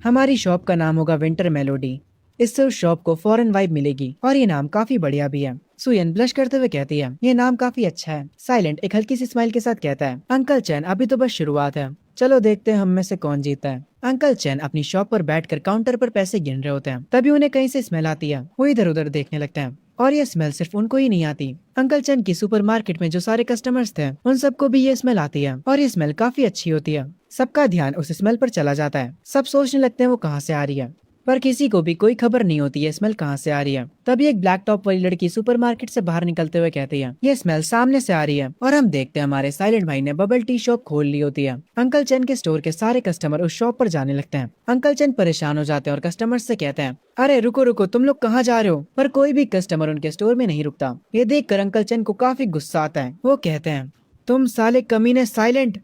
हमारी शॉप का नाम होगा विंटर मेलोडी। इससे उस शॉप को फॉरेन वाइब मिलेगी और ये नाम काफी बढ़िया भी है। सुयन ब्लश करते हुए कहती है, ये नाम काफी अच्छा है। साइलेंट एक हल्की सी स्माइल के साथ कहता है, अंकल चैन अभी तो बस शुरुआत है, चलो देखते हैं हम में से कौन जीता है। अंकल चैन अपनी शॉप पर बैठकर काउंटर पर पैसे गिन रहे होते हैं। तभी उन्हें कहीं से स्मेल आती है। वो इधर उधर देखने लगते हैं और ये स्मेल सिर्फ उनको ही नहीं आती। अंकल चैन की सुपरमार्केट में जो सारे कस्टमर्स थे उन सबको भी ये स्मेल आती है और ये स्मेल काफी अच्छी होती है। सबका ध्यान उस स्मेल पर चला जाता है। सब सोचने लगते हैं वो कहाँ से आ रही है, पर किसी को भी कोई खबर नहीं होती ये स्मेल कहाँ से आ रही है। तभी एक ब्लैक टॉप वाली लड़की सुपरमार्केट से बाहर निकलते हुए कहती है, ये स्मेल सामने से आ रही है और हम देखते हैं हमारे साइलेंट भाई ने बबल टी शॉप खोल ली होती है। अंकल चैन के स्टोर के सारे कस्टमर उस शॉप पर जाने लगते हैं। अंकल चैन परेशान हो जाते हैं और कस्टमर से कहते हैं, अरे रुको रुको, तुम लोग कहाँ जा रहे हो? पर कोई भी कस्टमर उनके स्टोर में नहीं रुकता। ये देखकर अंकल चैन को काफी गुस्सा आता है। वो कहते हैं, तुम साले कमीने। साइलेंट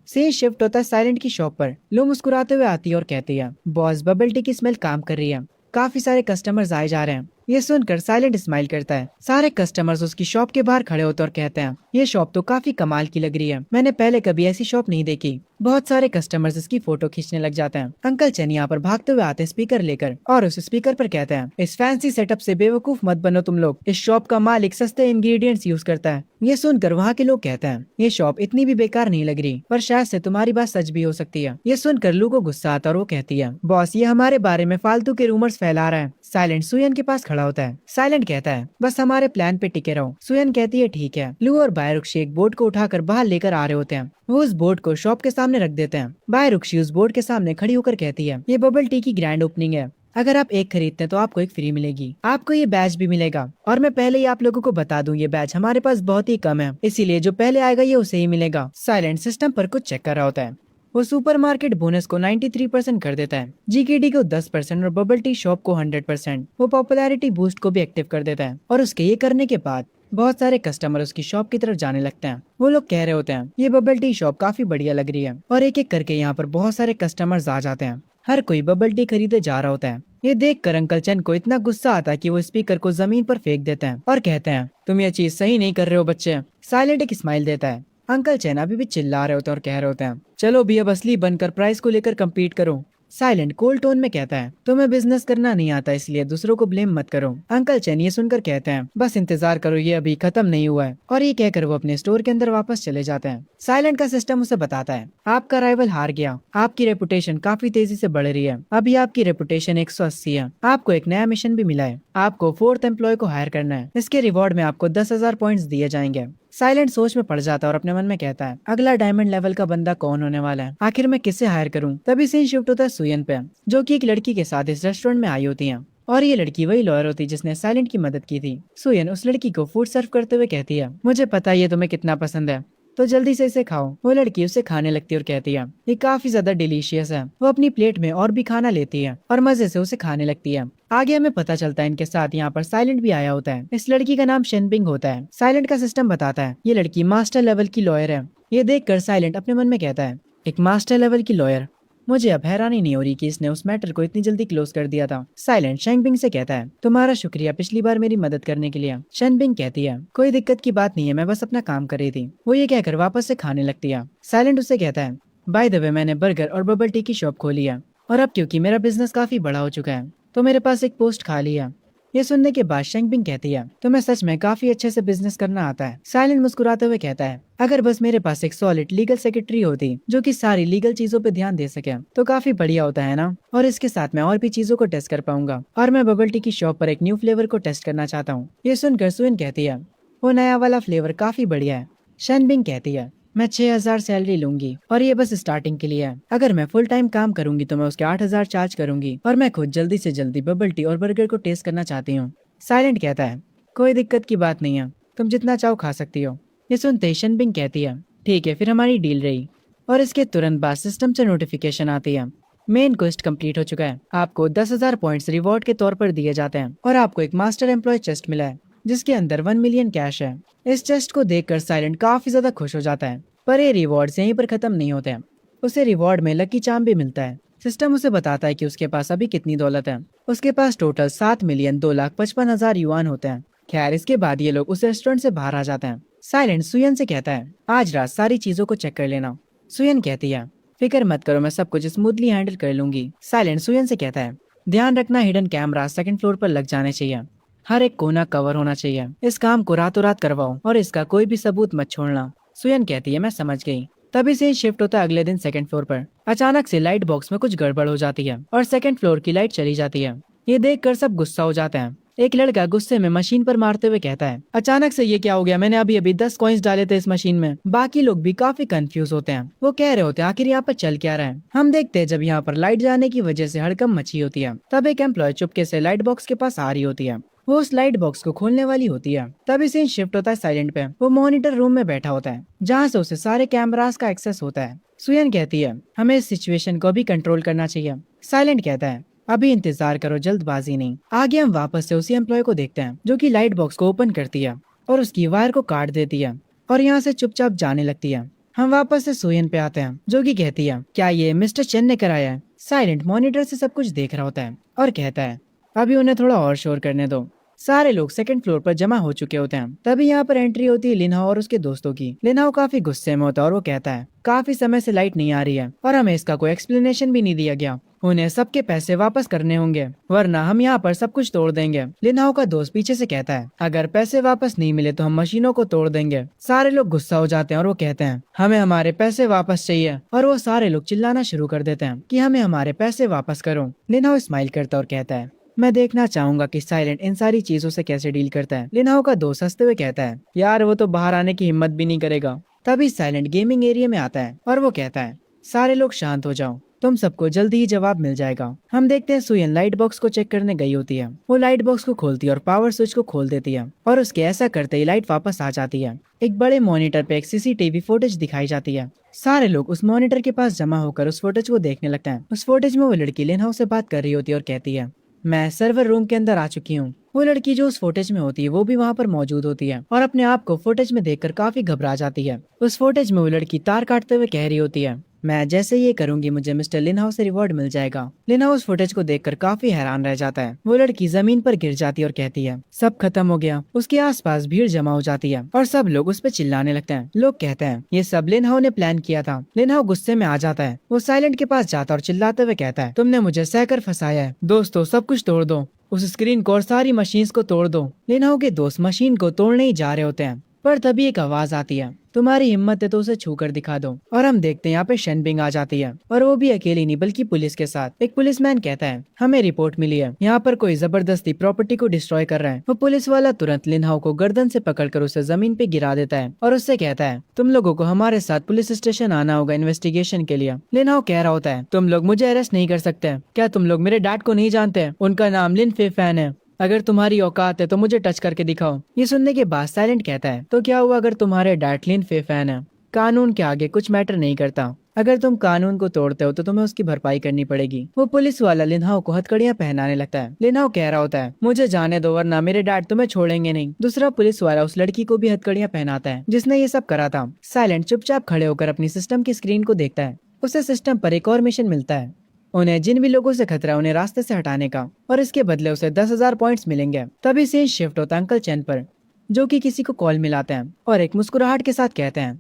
सीन शिफ्ट होता है साइलेंट की शॉप पर। लो मुस्कुराते हुए आती है और कहती है, बॉस बबल टी की स्मेल काम कर रही है, काफी सारे कस्टमर्स आए जा रहे हैं। ये सुनकर साइलेंट स्माइल करता है। सारे कस्टमर्स उसकी शॉप के बाहर खड़े होते और कहते हैं, ये शॉप तो काफी कमाल की लग रही है, मैंने पहले कभी ऐसी शॉप नहीं देखी। बहुत सारे कस्टमर्स इसकी फोटो खींचने लग जाते हैं। अंकल चैन यहाँ पर भागते हुए आते हैं स्पीकर लेकर और उस स्पीकर पर कहते हैं, इस फैंसी सेटअप से बेवकूफ मत बनो तुम लोग, इस शॉप का मालिक सस्ते इंग्रेडिएंट्स यूज करता है। ये सुनकर वहाँ के लोग कहते हैं, ये शॉप इतनी भी बेकार नहीं लग रही, पर शायद से तुम्हारी बात सच भी हो सकती है। ये सुनकर लू को गुस्सा आता है और वो कहती है, बॉस ये हमारे बारे में फालतू के रूमर्स फैला रहा है। साइलेंट सुयन के पास खड़ा होता है। साइलेंट कहता है, बस हमारे प्लान पे टिके रहो। सुयन कहती है, ठीक है। लू और बायरुक्षी एक बोर्ड को उठाकर बाहर लेकर आ रहे होते हैं। वो उस बोर्ड को शॉप के सामने रख देते हैं। बायरुक्षी उस बोर्ड के सामने खड़ी होकर कहती है, ये बबल टी की ग्रैंड ओपनिंग है, अगर आप एक खरीदते हैं तो आपको एक फ्री मिलेगी, आपको ये बैच भी मिलेगा। और मैं पहले ही आप लोगों को बता दूं, ये बैच हमारे पास बहुत ही कम है, इसीलिए जो पहले आएगा ये उसे ही मिलेगा। साइलेंट सिस्टम पर कुछ चेक कर रहा होता है। वो सुपरमार्केट बोनस को 93% कर देता है, जीकेडी को 10% और बबल टी शॉप को 100%। वो पॉपुलैरिटी बूस्ट को भी एक्टिव कर देता है और उसके ये करने के बाद बहुत सारे कस्टमर उसकी शॉप की तरफ जाने लगते हैं। वो लोग कह रहे होते हैं, ये बबल टी शॉप काफी बढ़िया लग रही है और एक एक करके यहाँ पर बहुत सारे कस्टमर्स आ जाते हैं। हर कोई बबल टी खरीदे जा रहा होता है। ये देखकर अंकल चैन को इतना गुस्सा आता है कि वो स्पीकर को जमीन पर फेंक देते हैं और कहते हैं, तुम ये चीज सही नहीं कर रहे हो बच्चे। साइलेंट एक स्माइल देता है। अंकल चैन अभी भी चिल्ला रहे होते हैं और कह रहे होते हैं, चलो भी अब असली बनकर प्राइस को लेकर कम्पीट करो। साइलेंट कोल्ड टोन में कहता है, तुम्हें बिजनेस करना नहीं आता इसलिए दूसरों को ब्लेम मत करो। अंकल चैन ये सुनकर कहते हैं, बस इंतजार करो, ये अभी खत्म नहीं हुआ है। और ये कहकर वो अपने स्टोर के अंदर वापस चले जाते हैं। साइलेंट का सिस्टम उसे बताता है, आपका राइवल हार गया, आपकी रेपुटेशन काफी तेजी से बढ़ रही है, अभी आपकी रेपुटेशन 180 है। आपको एक नया मिशन भी मिला है, आपको 4th एम्प्लॉय को हायर करना है, इसके रिवॉर्ड में आपको 10,000 पॉइंट्स दिए जाएंगे। साइलेंट सोच में पड़ जाता है और अपने मन में कहता है, अगला डायमंड लेवल का बंदा कौन होने वाला है, आखिर मैं किसे हायर करूं। तभी सीन शिफ्ट होता है सुयन पे, जो कि एक लड़की के साथ इस रेस्टोरेंट में आई होती है और ये लड़की वही लॉयर होती है जिसने साइलेंट की मदद की थी। सुयन उस लड़की को फूड सर्व करते हुए कहती है, मुझे पता है ये तुम्हें कितना पसंद है, तो जल्दी से इसे खाओ। वो लड़की उसे खाने लगती है और कहती है, ये काफी ज्यादा डिलीशियस है। वो अपनी प्लेट में और भी खाना लेती है और मजे से उसे खाने लगती है। आगे हमें पता चलता है इनके साथ यहाँ पर साइलेंट भी आया होता है। इस लड़की का नाम शेनबिंग होता है। साइलेंट का सिस्टम बताता है, ये लड़की मास्टर लेवल की लॉयर है। ये देखकर साइलेंट अपने मन में कहता है, एक मास्टर लेवल की लॉयर, मुझे अब हैरानी नहीं हो रही कि इसने उस मैटर को इतनी जल्दी क्लोज कर दिया था। साइलेंट शेनबिंग से कहता है, तुम्हारा शुक्रिया पिछली बार मेरी मदद करने के लिए। शेनबिंग कहती है, कोई दिक्कत की बात नहीं है, मैं बस अपना काम कर रही थी। वो ये कहकर वापस से खाने लगती है। साइलेंट उससे कहता है, बाय द वे मैंने बर्गर और बबल टी की शॉप खोली है और अब क्योंकि मेरा बिजनेस काफी बड़ा हो चुका है तो मेरे पास एक पोस्ट खाली है। ये सुनने के बाद शेनबिंग कहती है, तुम्हें सच में काफी अच्छे से बिजनेस करना आता है। साइलेंट मुस्कुराते हुए कहता है, अगर बस मेरे पास एक सॉलिड लीगल सेक्रेटरी होती जो कि सारी लीगल चीजों पे ध्यान दे सके तो काफी बढ़िया होता है ना। और इसके साथ मैं और भी चीजों को टेस्ट कर पाऊंगा और मैं बबल टी की शॉप पर एक न्यू फ्लेवर को टेस्ट करना चाहता हूँ। ये सुनकर सुयन कहती है, वो नया वाला फ्लेवर काफी बढ़िया है। शेनबिंग कहती है, मैं 6,000 सैलरी लूंगी और ये बस स्टार्टिंग के लिए है। अगर मैं फुल टाइम काम करूंगी तो मैं उसके 8,000 चार्ज करूंगी और मैं खुद जल्दी से जल्दी बबल टी और बर्गर को टेस्ट करना चाहती हूँ। साइलेंट कहता है, कोई दिक्कत की बात नहीं है, तुम जितना चाहो खा सकती हो। ये सुनते शेनबिंग कहती है, ठीक है फिर हमारी डील रही। और इसके तुरंत बाद सिस्टम से नोटिफिकेशन आती है। मेन क्वेस्ट कंप्लीट हो चुका है। आपको 10,000 पॉइंट्स रिवॉर्ड के तौर पर दिए जाते हैं और आपको एक मास्टर एम्प्लॉय चेस्ट मिला है जिसके अंदर 1 मिलियन कैश है। इस चेस्ट को देखकर साइलेंट काफी ज्यादा खुश हो जाता है, पर ये रिवॉर्ड्स यहीं पर खत्म नहीं होते हैं। उसे रिवॉर्ड में लकी चार्म भी मिलता है। सिस्टम उसे बताता है कि उसके पास अभी कितनी दौलत है। उसके पास टोटल 7,255,000 युआन होते हैं। खैर, इसके बाद ये लोग उस रेस्टोरेंट से बाहर आ जाते हैं। साइलेंट सुयन से कहता है, आज रात सारी चीजों को चेक कर लेना। सुयन कहती है, फिक्र मत करो, मैं सब कुछ स्मूथली हैंडल कर लूंगी। साइलेंट सुयन से कहता है, ध्यान रखना हिडन कैमरा सेकंड फ्लोर पर लग जाने चाहिए। हर एक कोना कवर होना चाहिए। इस काम को रातों रात करवाओ और इसका कोई भी सबूत मत छोड़ना। सुयन कहती है, मैं समझ गई। तभी से शिफ्ट होता है अगले दिन सेकंड फ्लोर पर। अचानक से लाइट बॉक्स में कुछ गड़बड़ हो जाती है और सेकंड फ्लोर की लाइट चली जाती है। ये देखकर सब गुस्सा हो जाते हैं। एक लड़का गुस्से में मशीन पर मारते हुए कहता है, अचानक से ये क्या हो गया, मैंने अभी अभी 10 कॉइन्स डाले थे इस मशीन में। बाकी लोग भी काफी कंफ्यूज होते हैं। वो कह रहे होते हैं आखिर यहाँ पर चल क्या रहा है। हम देखते हैं जब यहाँ पर लाइट जाने की वजह से हड़कंप मची होती है। तब एक एम्प्लॉय चुपके से लाइट बॉक्स के पास आ रही होती है। वो उस लाइट बॉक्स को खोलने वाली होती है। तभी सीन शिफ्ट होता है साइलेंट पे। वो मॉनिटर रूम में बैठा होता है जहाँ से उसे सारे कैमरास का एक्सेस होता है। सुयन कहती है, हमें इस सिचुएशन को भी कंट्रोल करना चाहिए। साइलेंट कहता है, अभी इंतजार करो, जल्दबाजी नहीं। आगे हम वापस से उसी एम्प्लॉय को देखते हैं जो कि लाइट बॉक्स को ओपन करती है और उसकी वायर को काट देती है और यहाँ से चुपचाप जाने लगती है। हम वापस से सुयन पे आते हैं जो कि कहती है, क्या ये मिस्टर चेन ने कराया है? साइलेंट मॉनिटर से सब कुछ देख रहा होता है और कहता है, अभी उन्हें थोड़ा और शोर करने दो। सारे लोग सेकंड फ्लोर पर जमा हो चुके होते हैं। तभी यहाँ पर एंट्री होती है लिनहाओ और उसके दोस्तों की। लिनहाओ काफी गुस्से में होता है और वो कहता है, काफी समय से लाइट नहीं आ रही है और हमें इसका कोई एक्सप्लेनेशन भी नहीं दिया गया। उन्हें सबके पैसे वापस करने होंगे वरना हम यहाँ पर सब कुछ तोड़ देंगे। लिनहाओ का दोस्त पीछे से कहता है, अगर पैसे वापस नहीं मिले तो हम मशीनों को तोड़ देंगे। सारे लोग गुस्सा हो जाते हैं और वो कहते हैं, हमें हमारे पैसे वापस चाहिए। और वो सारे लोग चिल्लाना शुरू कर देते हैं कि हमें हमारे पैसे वापस करो। लिनहाओ स्माइल करता है और कहता है, मैं देखना चाहूंगा कि साइलेंट इन सारी चीजों से कैसे डील करता है। लिनहाओ का दोस्त हंसते हुए कहता है, यार वो तो बाहर आने की हिम्मत भी नहीं करेगा। तभी साइलेंट गेमिंग एरिया में आता है और वो कहता है, सारे लोग शांत हो जाओ, तुम सबको जल्दी ही जवाब मिल जाएगा। हम देखते हैं सुयन लाइट बॉक्स को चेक करने गई होती है। वो लाइट बॉक्स को खोलती है और पावर स्विच को खोल देती है और उसके ऐसा करते ही लाइट वापस आ जाती है। एक बड़े मॉनिटर पे एक सीसीटीवी फुटेज दिखाई जाती है। सारे लोग उस मॉनिटर के पास जमा होकर उस फुटेज को देखने लगते हैं। उस फुटेज में वो लड़की लिनहाओ से बात कर रही होती है और कहती है, मैं सर्वर रूम के अंदर आ चुकी हूँ। वो लड़की जो उस फुटेज में होती है वो भी वहाँ पर मौजूद होती है और अपने आप को फुटेज में देखकर काफी घबरा जाती है। उस फुटेज में वो लड़की तार काटते हुए कह रही होती है, मैं जैसे ये करूंगी मुझे मिस्टर लिनहाओ से रिवॉर्ड मिल जाएगा। लिनहाओ उस फुटेज को देखकर काफी हैरान रह जाता है। वो लड़की जमीन पर गिर जाती है और कहती है, सब खत्म हो गया। उसके आसपास भीड़ जमा हो जाती है और सब लोग उस पर चिल्लाने लगते हैं। लोग कहते हैं, ये सब लिनहाओ ने प्लान किया था। लिनहाओ गुस्से में आ जाता है। वो साइलेंट के पास जाता और चिल्लाते हुए कहता है, तुमने मुझे सहकर फंसाया है। दोस्तों, सब कुछ तोड़ दो, उस स्क्रीन को और सारी मशीन्स को तोड़ दो। लिनहाओ के दोस्त मशीन को तोड़ने ही जा रहे होते हैं पर तभी एक आवाज आती है, तुम्हारी हिम्मत है तो उसे छू कर दिखा दो। और हम देखते हैं यहाँ पे शेनबिंग आ जाती है और वो भी अकेली नहीं बल्कि पुलिस के साथ। एक पुलिसमैन कहता है, हमें रिपोर्ट मिली है, यहाँ पर कोई जबरदस्ती प्रॉपर्टी को डिस्ट्रॉय कर रहा है। वो पुलिस वाला तुरंत लिनहाओ को गर्दन से पकड़कर उसे जमीन पे गिरा देता है और उससे कहता है, तुम लोगों को हमारे साथ पुलिस स्टेशन आना होगा इन्वेस्टिगेशन के लिए। लिनहाओ कह रहा होता है, तुम लोग मुझे अरेस्ट नहीं कर सकते। क्या तुम लोग मेरे डैड को नहीं जानते? उनका नाम लिन फे फैन है। अगर तुम्हारी औकात है तो मुझे टच करके दिखाओ। ये सुनने के बाद साइलेंट कहता है, तो क्या हुआ अगर तुम्हारे डैड लिन फे फैन है? कानून के आगे कुछ मैटर नहीं करता। अगर तुम कानून को तोड़ते हो तो तुम्हें उसकी भरपाई करनी पड़ेगी। वो पुलिस वाला लिनहाओ को हथकड़ियां पहनाने लगता है। लिनहाओ कह रहा होता है, मुझे जाने दो वरना मेरे डैड तुम्हें छोड़ेंगे नहीं। दूसरा पुलिस वाला उस लड़की को भी हथकड़ियां पहनाता है जिसने ये सब करा था। साइलेंट चुपचाप खड़े होकर अपनी सिस्टम की स्क्रीन को देखता है। उसे सिस्टम पर एक और मिशन मिलता है। उन्हें जिन भी लोगों से खतरा उन्हें रास्ते से हटाने का और इसके बदले उसे 10,000 पॉइंट्स मिलेंगे। तभी से शिफ्ट होता है अंकल चैन पर जो कि किसी को कॉल मिलाते हैं और एक मुस्कुराहट के साथ कहते हैं,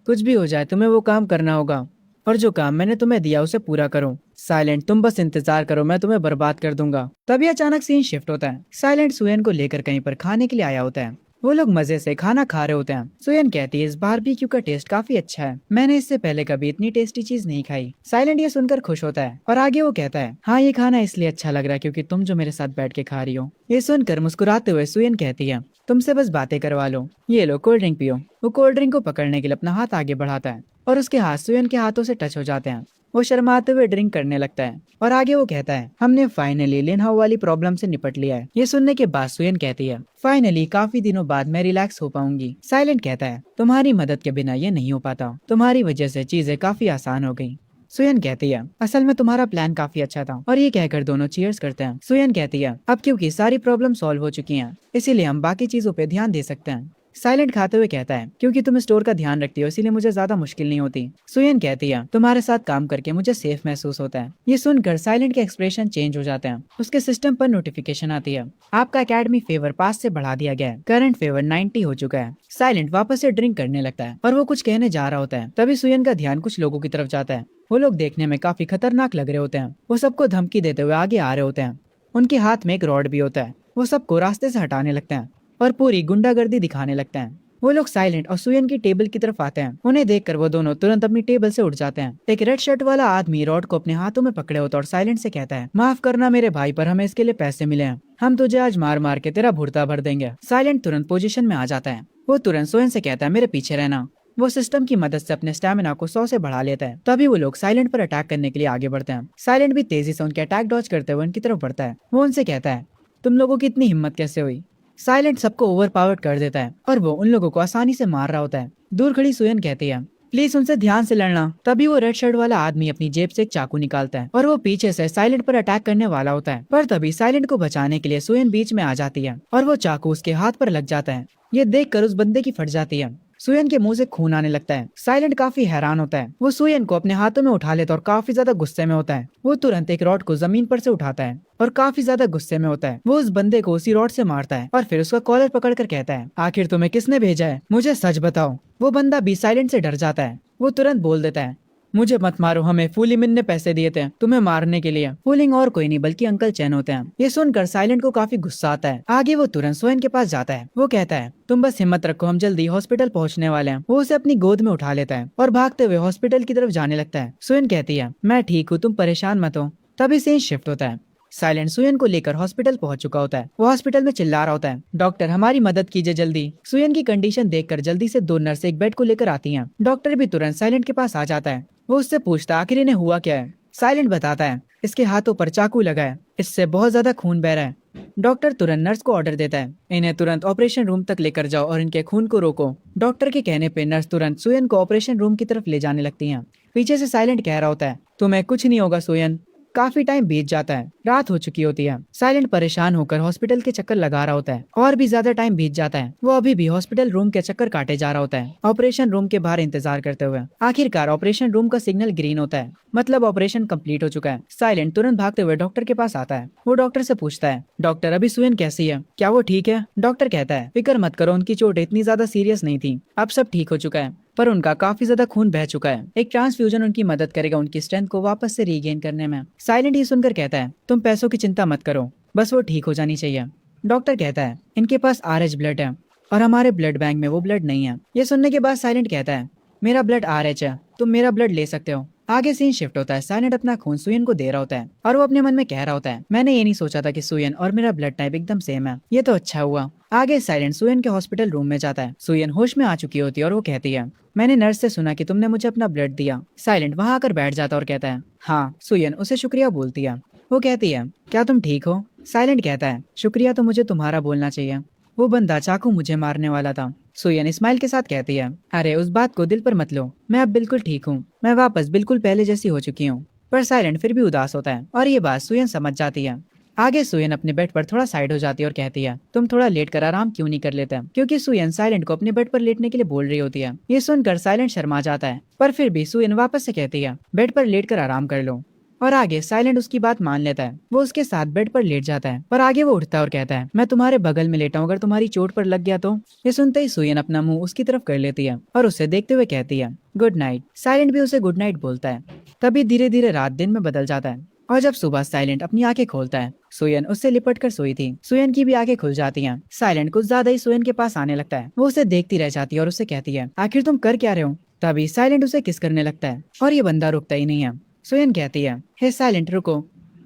कुछ भी हो जाए तुम्हें वो काम करना होगा और जो काम मैंने तुम्हें दिया उसे पूरा करो। साइलेंट, तुम बस इंतजार करो, मैं तुम्हें बर्बाद कर दूंगा। तभी अचानक सीन शिफ्ट होता है। साइलेंट सुयन को लेकर कहीं पर खाने के लिए आया होता है। वो लोग मजे से खाना खा रहे होते हैं। सुयन कहती है, इस बारबेक्यू का टेस्ट काफी अच्छा है, मैंने इससे पहले कभी इतनी टेस्टी चीज नहीं खाई। साइलेंट ये सुनकर खुश होता है और आगे वो कहता है, हाँ ये खाना इसलिए अच्छा लग रहा है क्योंकि तुम जो मेरे साथ बैठ के खा रही हो। ये सुनकर मुस्कुराते हुए सुयन कहती है, तुमसे बस बातें करवा लो, ये लो कोल्ड ड्रिंक पियो। वो कोल्ड ड्रिंक को पकड़ने के लिए अपना हाथ आगे बढ़ाता है और उसके हाथ सुयन के हाथों से टच हो जाते हैं। वो शर्माते हुए ड्रिंक करने लगता है और आगे वो कहता है, हमने फाइनली लिनहाओ वाली प्रॉब्लम से निपट लिया है। ये सुनने के बाद सुयन कहती है, फाइनली काफी दिनों बाद मैं रिलैक्स हो पाऊंगी। साइलेंट कहता है, तुम्हारी मदद के बिना ये नहीं हो पाता, तुम्हारी वजह से चीजें काफी आसान हो गई। सुयन कहती है, असल में तुम्हारा प्लान काफी अच्छा था। और ये कहकर दोनों चीयर्स करते हैं। सुयन कहती है, अब क्योंकि सारी प्रॉब्लम सॉल्व हो चुकी हैं, इसीलिए हम बाकी चीजों पे ध्यान दे सकते हैं। साइलेंट खाते हुए कहता है, क्योंकि तुम स्टोर का ध्यान रखती हो इसीलिए मुझे ज्यादा मुश्किल नहीं होती। सुयन कहती है, तुम्हारे साथ काम करके मुझे सेफ महसूस होता है। ये सुनकर साइलेंट के एक्सप्रेशन चेंज हो जाते हैं। उसके सिस्टम पर नोटिफिकेशन आती है, आपका एकेडमी फेवर 5 से बढ़ा दिया गया है, करंट फेवर 90 हो चुका है। साइलेंट वापस से ड्रिंक करने लगता है और वो कुछ कहने जा रहा होता है। तभी सुयन का ध्यान कुछ लोगों की तरफ जाता है। वो लोग देखने में काफी खतरनाक लग रहे होते हैं। वो सबको धमकी देते हुए आगे आ रहे होते हैं। उनके हाथ में एक रॉड भी होता है। वो सबको रास्ते से हटाने लगते हैं और पूरी गुंडागर्दी दिखाने लगते हैं। वो लोग साइलेंट और सुयन की टेबल की तरफ आते हैं। उन्हें देखकर वो दोनों तुरंत अपनी टेबल से उठ जाते हैं। एक रेड शर्ट वाला आदमी रॉड को अपने हाथों में पकड़े होता है और साइलेंट से कहता है, माफ करना मेरे भाई, पर हमें इसके लिए पैसे मिले हैं। हम तुझे आज मार मार के तेरा भुर्ता भर देंगे। साइलेंट तुरंत पोजीशन में आ जाता है। वो तुरंत सुयन से कहता है, मेरे पीछे रहना। वो सिस्टम की मदद से अपने स्टैमिना को 100 से बढ़ा लेता है। तभी वो लोग साइलेंट पर अटैक करने के लिए आगे बढ़ते हैं। साइलेंट भी तेजी से उनके अटैक डॉज करते हुए उनकी तरफ बढ़ता है। वो उनसे कहता है, तुम लोगों की इतनी हिम्मत कैसे हुई। साइलेंट सबको ओवरपावर्ड कर देता है और वो उन लोगों को आसानी से मार रहा होता है। दूर खड़ी सुयन कहती है, प्लीज उनसे ध्यान से लड़ना। तभी वो रेड शर्ट वाला आदमी अपनी जेब से एक चाकू निकालता है और वो पीछे से साइलेंट पर अटैक करने वाला होता है। पर तभी साइलेंट को बचाने के लिए सुयन बीच में आ जाती है और वो चाकू उसके हाथ पर लग जाता है। ये देखकर उस बंदे की फट जाती है। सुयन के मुंह से खून आने लगता है। साइलेंट काफी हैरान होता है। वो सुयन को अपने हाथों में उठा लेता और काफी ज्यादा गुस्से में होता है। वो तुरंत एक रॉड को जमीन पर से उठाता है और काफी ज्यादा गुस्से में होता है। वो उस बंदे को उसी रॉड से मारता है और फिर उसका कॉलर पकड़कर कहता है, आखिर तुम्हें किसने भेजा है, मुझे सच बताओ। वो बंदा भी साइलेंट से डर जाता है। वो तुरंत बोल देता है, मुझे मत मारो, हमें फूलिमिन ने पैसे दिए थे तुम्हें मारने के लिए। फूलिंग और कोई नहीं बल्कि अंकल चैन होते हैं। ये सुनकर साइलेंट को काफी गुस्सा आता है। आगे वो तुरंत सुयन के पास जाता है। वो कहता है, तुम बस हिम्मत रखो, हम जल्दी हॉस्पिटल पहुंचने वाले हैं। वो उसे अपनी गोद में उठा लेता है और भागते हुए हॉस्पिटल की तरफ जाने लगता है। सुयन कहती है, मैं ठीक हूँ, तुम परेशान मत हो। तभी सीन शिफ्ट होता है। साइलेंट सुयन को लेकर हॉस्पिटल पहुंच चुका होता है। वो हॉस्पिटल में चिल्ला रहा होता है, डॉक्टर हमारी मदद कीजिए जल्दी। सुयन की कंडीशन देखकर जल्दी से 2 नर्स एक बेड को लेकर आती हैं। डॉक्टर भी तुरंत साइलेंट के पास आ जाता है। वो उससे पूछता है, आखिर इन्हें हुआ क्या है। साइलेंट बताता है, इसके हाथों पर चाकू लगा है, इससे बहुत ज्यादा खून बह रहा है। डॉक्टर तुरंत नर्स को ऑर्डर देता है, इन्हें तुरंत ऑपरेशन रूम तक लेकर जाओ और इनके खून को रोको। डॉक्टर के कहने पे नर्स तुरंत सुयन को ऑपरेशन रूम की तरफ ले जाने लगती हैं। पीछे से साइलेंट कह रहा होता है, तुम्हें कुछ नहीं होगा सुयन। काफी टाइम बीत जाता है, रात हो चुकी होती है। साइलेंट परेशान होकर हॉस्पिटल के चक्कर लगा रहा होता है और भी ज्यादा टाइम बीत जाता है। वो अभी भी हॉस्पिटल रूम के चक्कर काटे जा रहा होता है, ऑपरेशन रूम के बाहर इंतजार करते हुए। आखिरकार ऑपरेशन रूम का सिग्नल ग्रीन होता है, मतलब ऑपरेशन कंप्लीट हो चुका है। साइलेंट तुरंत भागते हुए डॉक्टर के पास आता है। वो डॉक्टर से पूछता है, डॉक्टर अभी सुयन कैसी है, क्या वो ठीक है। डॉक्टर कहता है, फिक्र मत करो, उनकी चोट इतनी ज्यादा सीरियस नहीं थी, अब सब ठीक हो चुका है, पर उनका काफी ज्यादा खून बह चुका है। एक ट्रांसफ्यूजन उनकी मदद करेगा उनकी स्ट्रेंथ को वापस से रीगेन करने में। साइलेंट ये सुनकर कहता है, तुम पैसों की चिंता मत करो, बस वो ठीक हो जानी चाहिए। डॉक्टर कहता है, इनके पास RH ब्लड है और हमारे ब्लड बैंक में वो ब्लड नहीं है। ये सुनने के बाद साइलेंट कहता है, मेरा ब्लड RH है, तुम मेरा ब्लड ले सकते हो। आगे सीन शिफ्ट होता है। साइलेंट अपना खून सुयन को दे रहा होता है और वो अपने मन में कह रहा होता है, मैंने ये नहीं सोचा था कि सुयन और मेरा ब्लड टाइप एकदम सेम है, ये तो अच्छा हुआ। आगे साइलेंट सुयन के हॉस्पिटल रूम में जाता है। सुयन होश में आ चुकी होती है और वो कहती है, मैंने नर्स से सुना कि तुमने मुझे अपना ब्लड दिया। साइलेंट वहाँ आकर बैठ जाता और कहता है, हाँ। सुयन उसे शुक्रिया बोलती है। वो कहती है, क्या तुम ठीक हो। साइलेंट कहता है, शुक्रिया तो मुझे तुम्हारा बोलना चाहिए, वो बंदा चाकू मुझे मारने वाला था। सुयन स्माइल के साथ कहती है, अरे उस बात को दिल पर मत लो, मैं अब बिल्कुल ठीक हूँ, मैं वापस बिल्कुल पहले जैसी हो चुकी हूँ। पर साइलेंट फिर भी उदास होता है और ये बात सुयन समझ जाती है। आगे सुयन अपने बेड पर थोड़ा साइड हो जाती है और कहती है, तुम थोड़ा लेट कर आराम क्यों नहीं कर लेते, क्योंकि सुयन साइलेंट को अपने बेड पर लेटने के लिए बोल रही होती है। ये सुनकर साइलेंट शर्मा जाता है, पर फिर भी सुयन वापस से कहती है, बेड पर लेट कर आराम कर लो। और आगे साइलेंट उसकी बात मान लेता है। वो उसके साथ बेड पर लेट जाता है, पर आगे वो उठता है और कहता है, मैं तुम्हारे बगल में लेटा हूँ, अगर तुम्हारी चोट पर लग गया तो। ये सुनते ही सुयन अपना मुंह उसकी तरफ कर लेती है और उसे देखते हुए कहती है, गुड नाइट। साइलेंट भी उसे गुड नाइट बोलता है। तभी धीरे धीरे रात दिन में बदल जाता है और जब सुबह साइलेंट अपनी आंखें खोलता है, सुयन उससे लिपट कर सोई थी। सुयन की भी आंखें खुल जाती हैं। साइलेंट कुछ ज्यादा ही सुयन के पास आने लगता है। वो उसे देखती रह जाती है और उसे कहती है, आखिर तुम कर क्या रहे हो। तभी साइलेंट उसे किस करने लगता है और ये बंदा रुकता ही नहीं है। सुयन कहती है, हे साइलेंट रुको।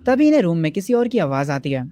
तभी इन्हें रूम में किसी और की आवाज आती है,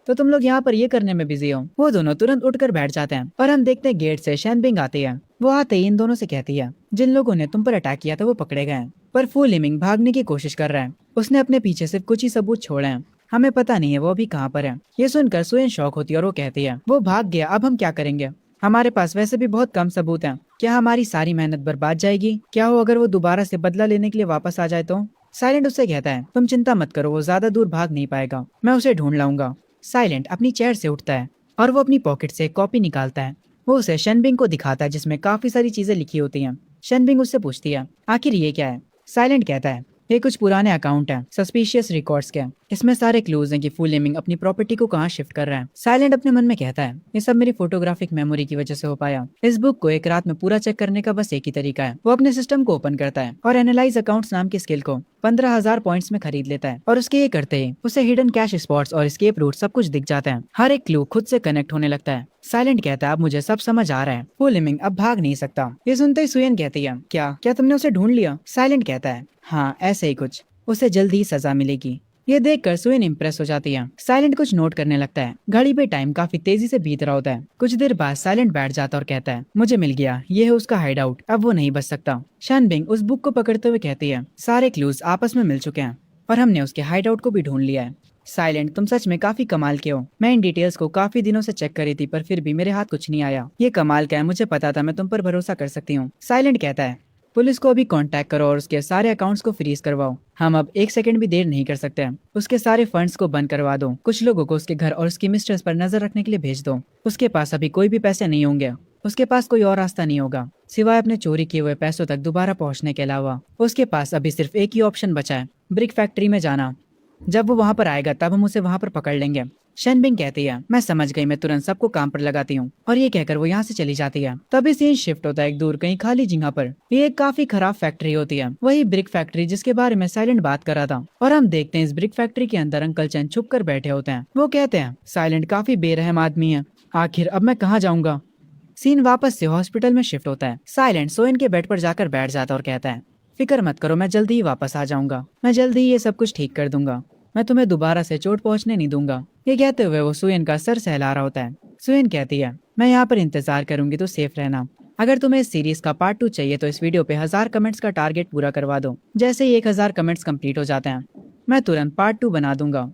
तो तुम लोग यहाँ पर ये करने में बिजी हो। वो दोनों तुरंत उठकर बैठ जाते हैं और हम देखते हैं गेट से शैनबिंग आती है। वो आते ही इन दोनों से कहती है, जिन लोगों ने तुम पर अटैक किया था वो पकड़े गए हैं, पर फू लिमिंग भागने की कोशिश कर रहा है। उसने अपने पीछे सिर्फ कुछ ही सबूत छोड़े हैं, हमें पता नहीं है वो अभी कहाँ पर है। ये सुनकर सुयन शॉक होती है और वो कहती है, वो भाग गया, अब हम क्या करेंगे। हमारे पास वैसे भी बहुत कम सबूत हैं, क्या हमारी सारी मेहनत बर्बाद जाएगी। क्या हो अगर वो दोबारा से बदला लेने के लिए वापस आ जाए तो। साइलेंट उससे कहता है, तुम चिंता मत करो, वो ज्यादा दूर भाग नहीं पाएगा, मैं उसे ढूंढ लाऊंगा। साइलेंट अपनी चेयर से उठता है और वो अपनी पॉकेट से एक कॉपी निकालता है। वो उसे शनबिंग को दिखाता है जिसमें काफी सारी चीजें लिखी होती हैं। शनबिंग उससे पूछती है, आखिर ये क्या है? साइलेंट कहता है, ये कुछ पुराने अकाउंट हैं, सस्पिशियस रिकॉर्ड्स के। इसमें सारे क्लूज हैं कि फुल नेमिंग अपनी प्रॉपर्टी को कहाँ शिफ्ट कर रहा है। साइलेंट अपने मन में कहता है, ये सब मेरी फोटोग्राफिक मेमोरी की वजह से हो पाया। इस बुक को एक रात में पूरा चेक करने का बस एक ही तरीका है। वो अपने सिस्टम को ओपन करता है और एनालाइज अकाउंट्स नाम की स्किल को 15,000 पॉइंट्स में खरीद लेता है। और उसके ये करते ही उसे हिडन कैश स्पॉट्स और एस्केप रूट सब कुछ दिख जाते हैं। हर एक क्लू खुद से कनेक्ट होने लगता है। साइलेंट कहता है, अब मुझे सब समझ आ रहा है, फुल नेमिंग अब भाग नहीं सकता। ये सुनते ही सुयन कहती है, क्या क्या तुमने उसे ढूंढ लिया? साइलेंट कहता है, हाँ ऐसे ही कुछ, उसे जल्दी ही सजा मिलेगी। ये देखकर सुयन इम्प्रेस हो जाती है। साइलेंट कुछ नोट करने लगता है। घड़ी पे टाइम काफी तेजी से बीत रहा होता है। कुछ देर बाद साइलेंट बैठ जाता और कहता है, मुझे मिल गया, ये है उसका हाइड आउट, अब वो नहीं बच सकता। शनबिंग उस बुक को पकड़ते हुए कहती है, सारे क्लूज आपस में मिल चुके हैं और हमने उसके हाइड आउट को भी ढूंढ लिया है। साइलेंट, तुम सच में काफी कमाल के हो। मैं इन डिटेल्स को काफी दिनों से चेक करी थी पर फिर भी मेरे हाथ कुछ नहीं आया। ये कमाल का है, मुझे पता था, मैं तुम पर भरोसा कर सकती हूँ। साइलेंट कहता है, पुलिस को अभी कांटेक्ट करो और उसके सारे अकाउंट्स को फ्रीज करवाओ। हम अब एक सेकंड भी देर नहीं कर सकते हैं। उसके सारे फंड्स को बंद करवा दो। कुछ लोगों को उसके घर और उसकी मिस्ट्रेस पर नजर रखने के लिए भेज दो। उसके पास अभी कोई भी पैसे नहीं होंगे। उसके पास कोई और रास्ता नहीं होगा सिवाय अपने चोरी किए हुए पैसों तक दोबारा पहुंचने के अलावा। उसके पास अभी सिर्फ एक ही ऑप्शन बचा है, ब्रिक फैक्ट्री में जाना। जब वो वहाँ पर आएगा तब हम उसे वहाँ पर पकड़ लेंगे। शनबिंग कहती है, मैं समझ गई, मैं तुरंत सबको काम पर लगाती हूँ। और ये कहकर वो यहाँ से चली जाती है। तभी सीन शिफ्ट होता है एक दूर कहीं खाली जगह पर। ये एक काफी खराब फैक्ट्री होती है, वही ब्रिक फैक्ट्री जिसके बारे में साइलेंट बात कर रहा था। और हम देखते हैं इस ब्रिक फैक्ट्री के अंदर अंकल चैन छुप कर बैठे होते हैं। वो कहते हैं, साइलेंट काफी बेरहम आदमी है, आखिर अब मैं कहाँ जाऊंगा। सीन वापस से हॉस्पिटल में शिफ्ट होता है। साइलेंट सोइन के बेड पर जाकर बैठ जाता और कहता है, फिक्र मत करो, मैं जल्दी ही वापस आ जाऊंगा। मैं जल्दी ही ये सब कुछ ठीक कर दूंगा। मैं तुम्हें दोबारा से चोट पहुंचने नहीं दूंगा। ये कहते हुए वो सुयन का सर सहला रहा होता है। सुयन कहती है, मैं यहाँ पर इंतजार करूंगी, तो सेफ रहना। अगर तुम्हें इस सीरीज का पार्ट 2 चाहिए तो इस वीडियो पे 1000 कमेंट्स का टारगेट पूरा करवा दो। जैसे ही 1000 कमेंट्स कंप्लीट हो जाते हैं मैं तुरंत पार्ट 2 बना दूंगा।